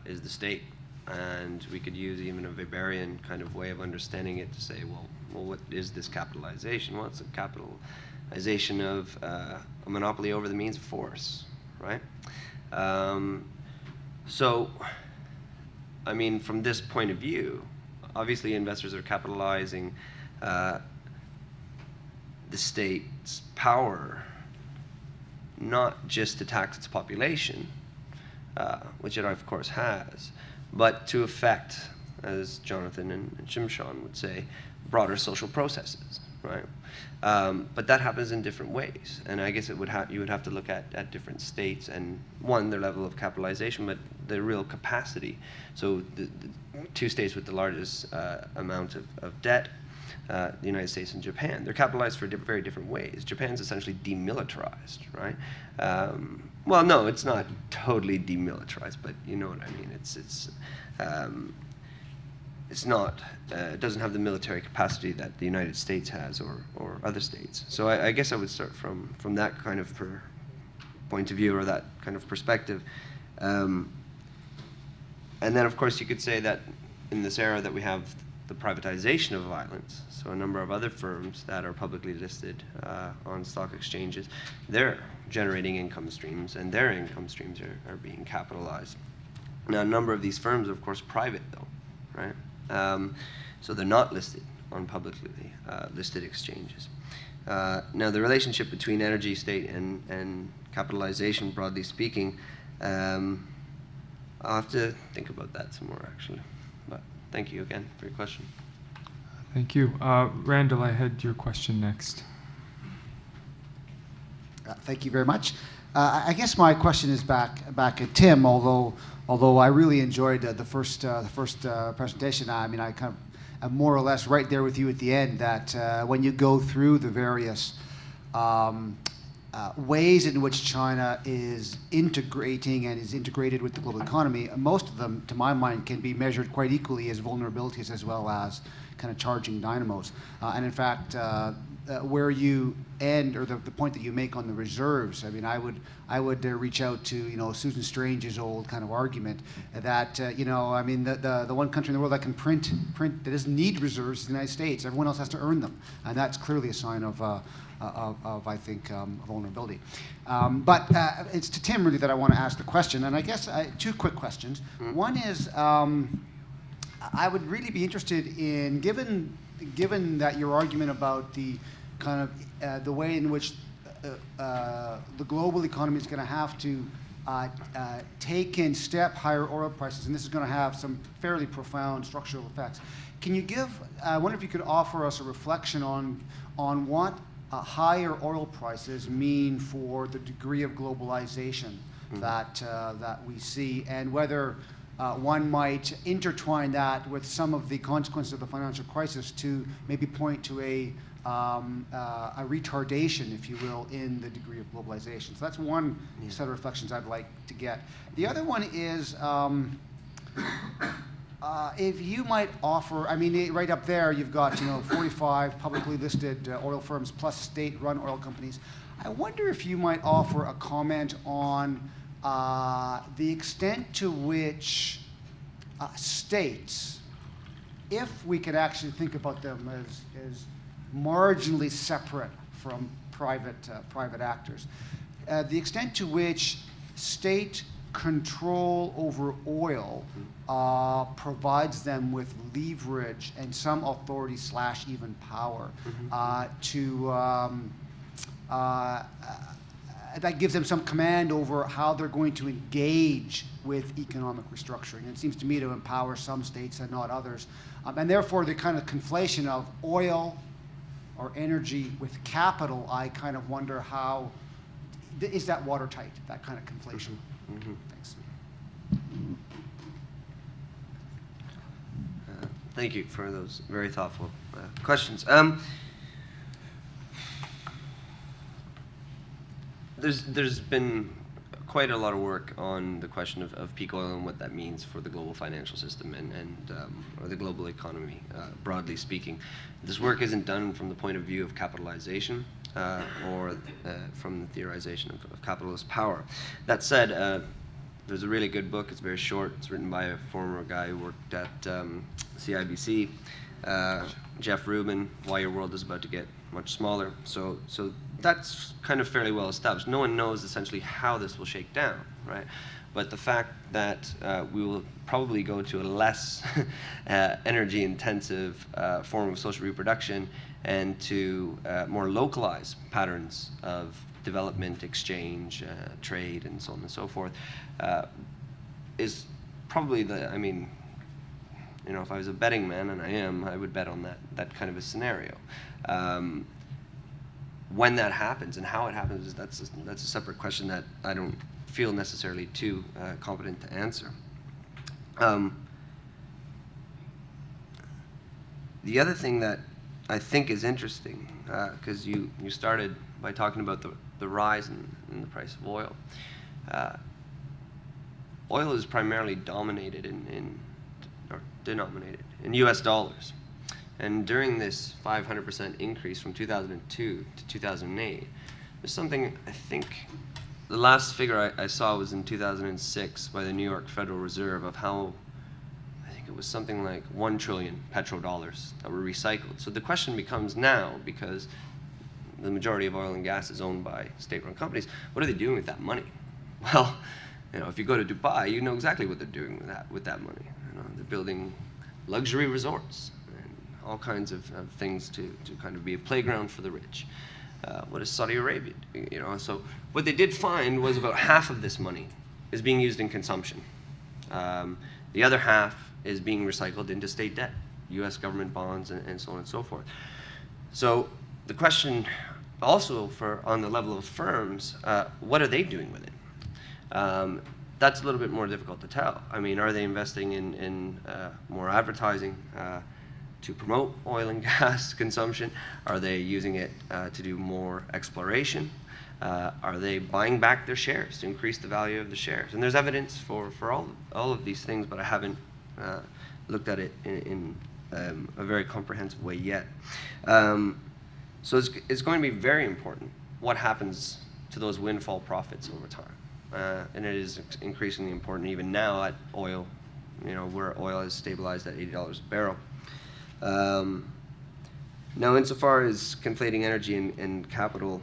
is the state. And we could use even a Weberian kind of way of understanding it to say, well, what is this capitalization? Well, it's a capitalization of a monopoly over the means of force, right? So, I mean, from this point of view, obviously investors are capitalizing the state's power not just to tax its population, which it of course has, but to affect, as Jonathan and Shimshon would say, broader social processes, right? But that happens in different ways, and I guess you would have to look at different states and their level of capitalization, but the real capacity. So the two states with the largest amount of debt, the United States and Japan, they're capitalized for very different ways. Japan's essentially demilitarized, right? Well, no, it's not totally demilitarized, but you know what I mean. it's not, it doesn't have the military capacity that the United States has or other states. So I guess I would start from that kind of point of view or that kind of perspective. And then, of course, you could say that in this era that we have the privatization of violence, so a number of other firms that are publicly listed on stock exchanges, they're generating income streams, and their income streams are being capitalized. Now, a number of these firms are, of course, private, though, right? So they're not listed on publicly listed exchanges. Now, the relationship between energy, state, and capitalization, broadly speaking, I'll have to think about that some more, actually. But thank you again for your question. Thank you. Randall, I had your question next. Thank you very much. I guess my question is back at Tim, although I really enjoyed the first presentation. I mean, I kind of am more or less right there with you at the end, that when you go through the various ways in which China is integrating and is integrated with the global economy, most of them, to my mind, can be measured quite equally as vulnerabilities as well as kind of charging dynamos. And in fact, where you end, or the point that you make on the reserves, I mean, I would reach out to Susan Strange's old kind of argument that I mean, the one country in the world that can print that doesn't need reserves is the United States. Everyone else has to earn them, and that's clearly a sign of I think vulnerability. But it's to Tim really that I want to ask the question, and I guess two quick questions. Mm-hmm. One is I would really be interested in, given that your argument about the kind of the way in which the global economy is going to have to take in step higher oil prices, and this is going to have some fairly profound structural effects. Can you give? I wonder if you could offer us a reflection on what higher oil prices mean for the degree of globalization that we see, and whether one might intertwine that with some of the consequences of the financial crisis to maybe point to a retardation, if you will, in the degree of globalization. So that's one set of reflections I'd like to get. The other one is if you might offer, I mean, right up there you've got 45 publicly listed oil firms plus state-run oil companies. I wonder if you might offer a comment on the extent to which states, if we could actually think about them as marginally separate from private actors, the extent to which state control over oil provides them with leverage and some authority / even power that gives them some command over how they're going to engage with economic restructuring. And it seems to me to empower some states and not others. And therefore, the kind of conflation of oil or energy with capital, I kind of wonder how, is that watertight, that kind of conflation? Mm-hmm. Thanks. Thank you for those very thoughtful questions. There's been quite a lot of work on the question of peak oil and what that means for the global financial system or the global economy, broadly speaking. This work isn't done from the point of view of capitalization or from the theorization of capitalist power. That said, there's a really good book. It's very short. It's written by a former guy who worked at CIBC, Jeff Rubin, Why Your World is About to Get Much Smaller. So that's kind of fairly well established. No one knows essentially how this will shake down, right? But the fact that we will probably go to a less energy-intensive form of social reproduction and to more localized patterns of development, exchange, trade, and so on and so forth, is probably I mean, if I was a betting man, and I am, I would bet on that kind of a scenario. When that happens and how it happens, that's a separate question that I don't feel necessarily too competent to answer. The other thing that I think is interesting, because you started by talking about the rise in the price of oil. Oil is primarily dominated denominated in US dollars. And during this 500% increase from 2002 to 2008, there's something, I think, the last figure I saw was in 2006 by the New York Federal Reserve of how, I think it was something like 1 trillion petrodollars that were recycled. So the question becomes now, because the majority of oil and gas is owned by state-run companies, what are they doing with that money? Well, you know, if you go to Dubai, you know exactly what they're doing with that money. You know, they're building luxury resorts and all kinds of things to kind of be a playground for the rich. What is Saudi Arabia doing? You know, so what they did find was about half of this money is being used in consumption. The other half is being recycled into state debt, U.S. government bonds, and so on and so forth. So the question also on the level of firms, what are they doing with it? That's a little bit more difficult to tell. I mean, are they investing in more advertising to promote oil and gas consumption? Are they using it to do more exploration? Are they buying back their shares to increase the value of the shares? And there's evidence for all of these things, but I haven't looked at it in a very comprehensive way yet. So it's going to be very important what happens to those windfall profits over time. And it is increasingly important even now at oil, you know, where oil is stabilized at $80 a barrel. Now, insofar as conflating energy and capital,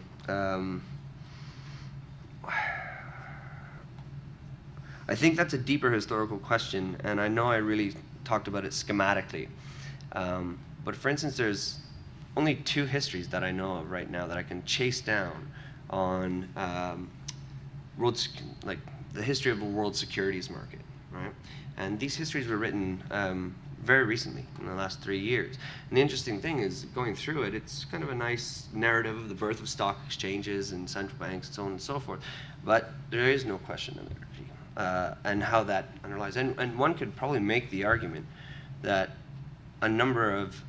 I think that's a deeper historical question, and I know I really talked about it schematically. But for instance, there's only 2 histories that I know of right now that I can chase down on like the history of a world securities market, right? And these histories were written very recently, in the last 3 years. And the interesting thing is, going through it, it's kind of a nice narrative of the birth of stock exchanges and central banks and so on and so forth. But there is no question of energy and how that underlies. And one could probably make the argument that a number of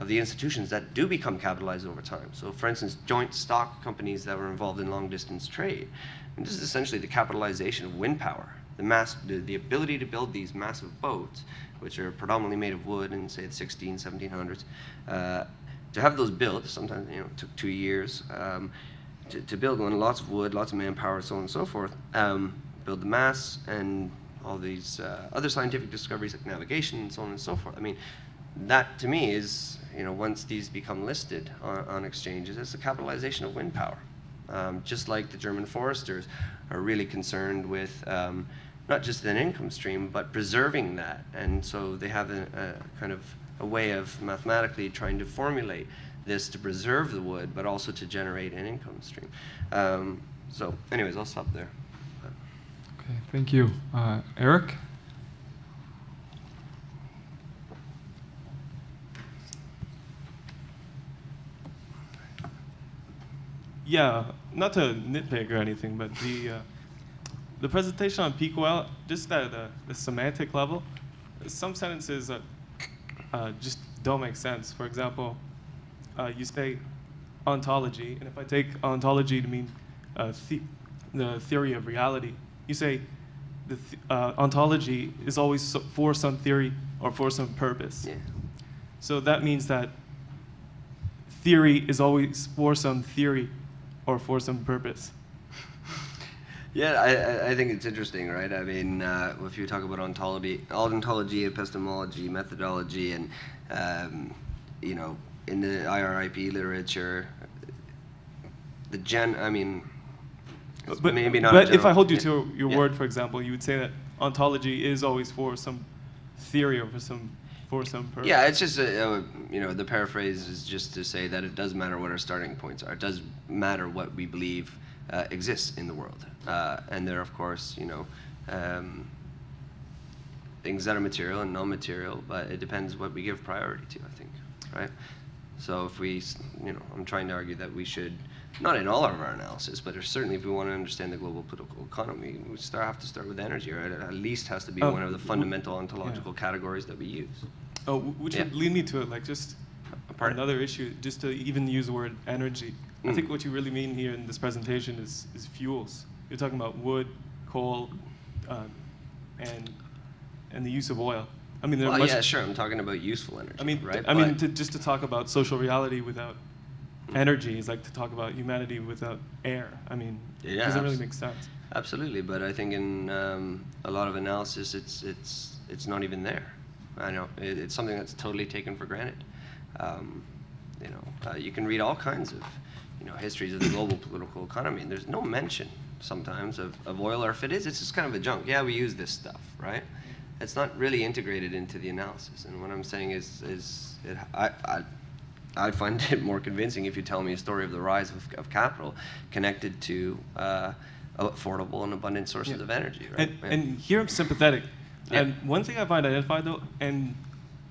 the institutions that do become capitalized over time. So for instance, joint stock companies that were involved in long distance trade. And this is essentially the capitalization of wind power, the ability to build these massive boats, which are predominantly made of wood in, say, the 1700s. To have those built, sometimes, you know, took 2 years to build one, lots of wood, lots of manpower, so on and so forth. Build the masts and all these other scientific discoveries like navigation and so on and so forth. I mean, that to me is, you know, once these become listed on exchanges, it's the capitalization of wind power. Just like the German foresters are really concerned with not just an income stream, but preserving that. And so they have a kind of a way of mathematically trying to formulate this to preserve the wood, but also to generate an income stream. So anyways, I'll stop there. Okay, thank you. Eric? Yeah, not to nitpick or anything, but the presentation on peak oil, just at the semantic level, some sentences just don't make sense. For example, you say ontology, and if I take ontology to mean the theory of reality, you say the ontology is always for some theory or for some purpose. Yeah. So that means that theory is always for some theory or for some purpose. Yeah, I think it's interesting, right? I mean, if you talk about ontology, epistemology, methodology, and you know, in the IRIP literature, I mean, but maybe not. But if I hold you to your word, for example, you would say that ontology is always for some theory or for some purpose. Yeah, it's just you know, the paraphrase is just to say that it does matter what our starting points are. It does matter what we believe exists in the world, and there are, of course, you know, things that are material and non-material, but it depends what we give priority to, I think, right? So if we, you know, I'm trying to argue that we should, not in all of our analysis, but certainly if we want to understand the global political economy, we have to start with energy, right? It at least has to be one of the fundamental ontological categories that we use. Oh, which would lead me to like just another issue, just to even use the word energy. I think what you really mean here in this presentation is fuels. You're talking about wood, coal, and the use of oil. I mean, Well, yeah, sure. I'm talking about useful energy. I mean, right? Just to talk about social reality without energy is like to talk about humanity without air. I mean, it doesn't really make sense. Absolutely, but I think in a lot of analysis, it's not even there. I know it's something that's totally taken for granted. You can read all kinds of histories of the global political economy, and there's no mention sometimes of oil, or if it is, it's just kind of a junk. Yeah, we use this stuff, right? It's not really integrated into the analysis. And what I'm saying is I find it more convincing if you tell me a story of the rise of capital connected to affordable and abundant sources of energy, right? And here I'm sympathetic. Yeah. And one thing I find identified though, and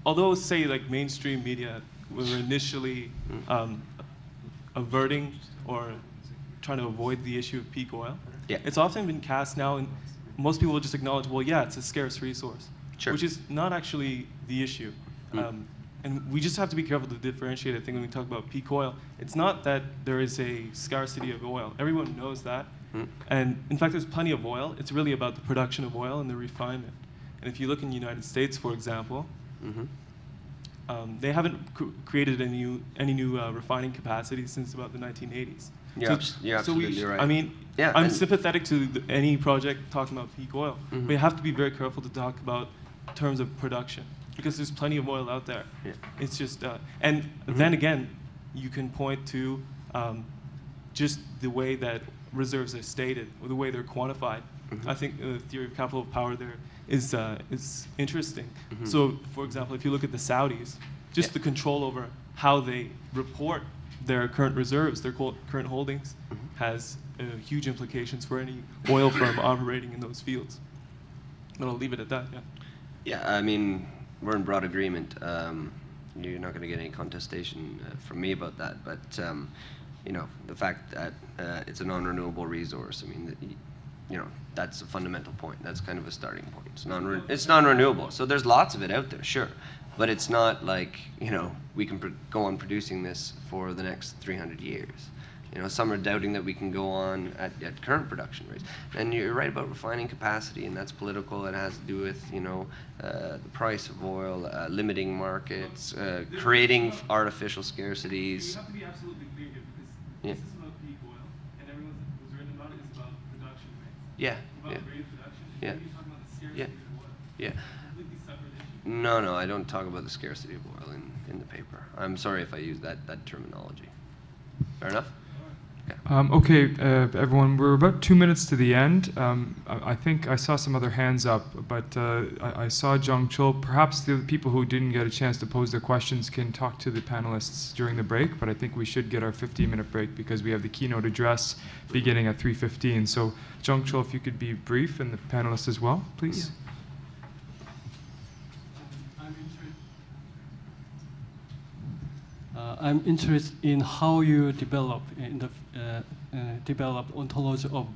although say like mainstream media were initially averting or trying to avoid the issue of peak oil, it's often been cast now, and most people will just acknowledge, well, yeah, it's a scarce resource, which is not actually the issue. And we just have to be careful to differentiate, I think, when we talk about peak oil. It's not that there is a scarcity of oil. Everyone knows that. And in fact, there's plenty of oil. It's really about the production of oil and the refinement. And if you look in the United States, for example, they haven't created any new refining capacity since about the 1980s. You're absolutely right. I mean, I'm sympathetic to any project talking about peak oil, but you have to be very careful to talk about terms of production, because there's plenty of oil out there. It's just, and then again, you can point to just the way that reserves are stated or the way they're quantified. I think the theory of capital of power there is interesting. So, for example, if you look at the Saudis, just the control over how they report their current reserves, their current holdings, has huge implications for any oil firm operating in those fields. But I'll leave it at that. Yeah, I mean, we're in broad agreement. You're not going to get any contestation from me about that. But the fact that it's a non-renewable resource, I mean, that's a fundamental point. That's kind of a starting point. It's non-renewable. So there's lots of it out there, sure. But it's not like, we can go on producing this for the next 300 years. Some are doubting that we can go on at current production rates. And you're right about refining capacity, and that's political. It has to do with, the price of oil, limiting markets, creating artificial scarcities. You have to be absolutely clear here, because this is about peak oil, and everyone who's written about it is about production rates. About rate of production. And you're talking about the scarcity of oil. Completely separate issue. No, I don't talk about the scarcity of oil in the paper. I'm sorry if I use that terminology. Fair enough? Okay, everyone, we're about 2 minutes to the end. I think I saw some other hands up, but I saw Jung Chul. Perhaps the people who didn't get a chance to pose their questions can talk to the panelists during the break, but I think we should get our 15-minute break because we have the keynote address beginning at 3:15. So, Jung Chul, if you could be brief, and the panelists as well, please. I'm interested in how you develop ontology of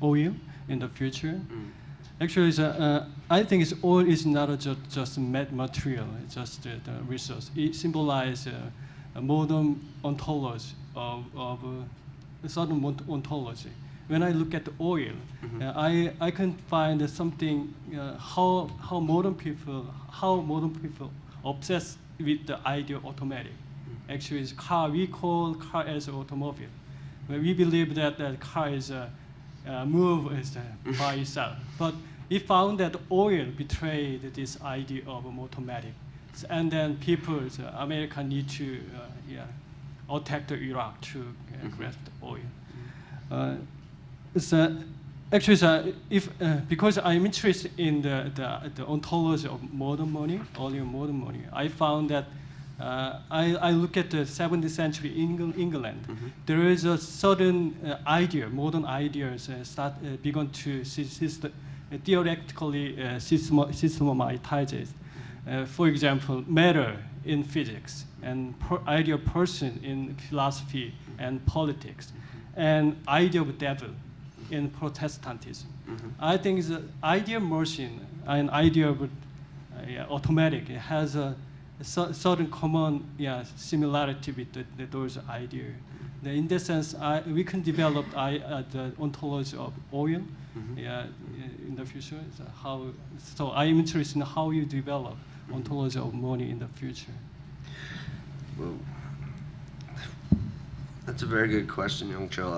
oil in the future. Actually, I think oil is not just material; it's just the resource. It symbolizes a modern ontology of a certain ontology. When I look at the oil, I can find something how modern people obsess with the idea of automatic. Actually, it's car. We call car as an automobile. We believe that the car is move by itself. But we found that oil betrayed this idea of automatic. And then people, America need to attack the Iraq to grasp the oil. Actually, because I'm interested in the ontology of modern money, earlier modern money, I found that I look at the 17th century England. There is a certain idea, modern ideas begun to theoretically systematize. For example, matter in physics, and idea of person in philosophy and politics, and idea of devil in Protestantism. I think the idea of machine and idea of automatic has a certain common similarity with those ideas. In that sense, we can develop the ontology of oil in the future? So I'm interested in how you develop ontology of money in the future. Well, that's a very good question, Young Cho.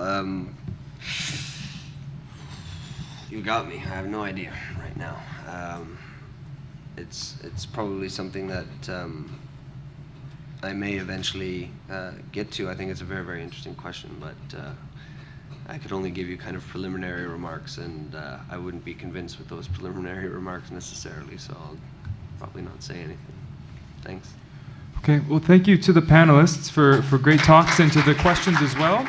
You got me. I have no idea right now. It's probably something that I may eventually get to. I think it's a very, very interesting question, but I could only give you kind of preliminary remarks, and I wouldn't be convinced with those preliminary remarks necessarily, so I'll probably not say anything. Thanks. Okay, well, thank you to the panelists for great talks and to the questions as well.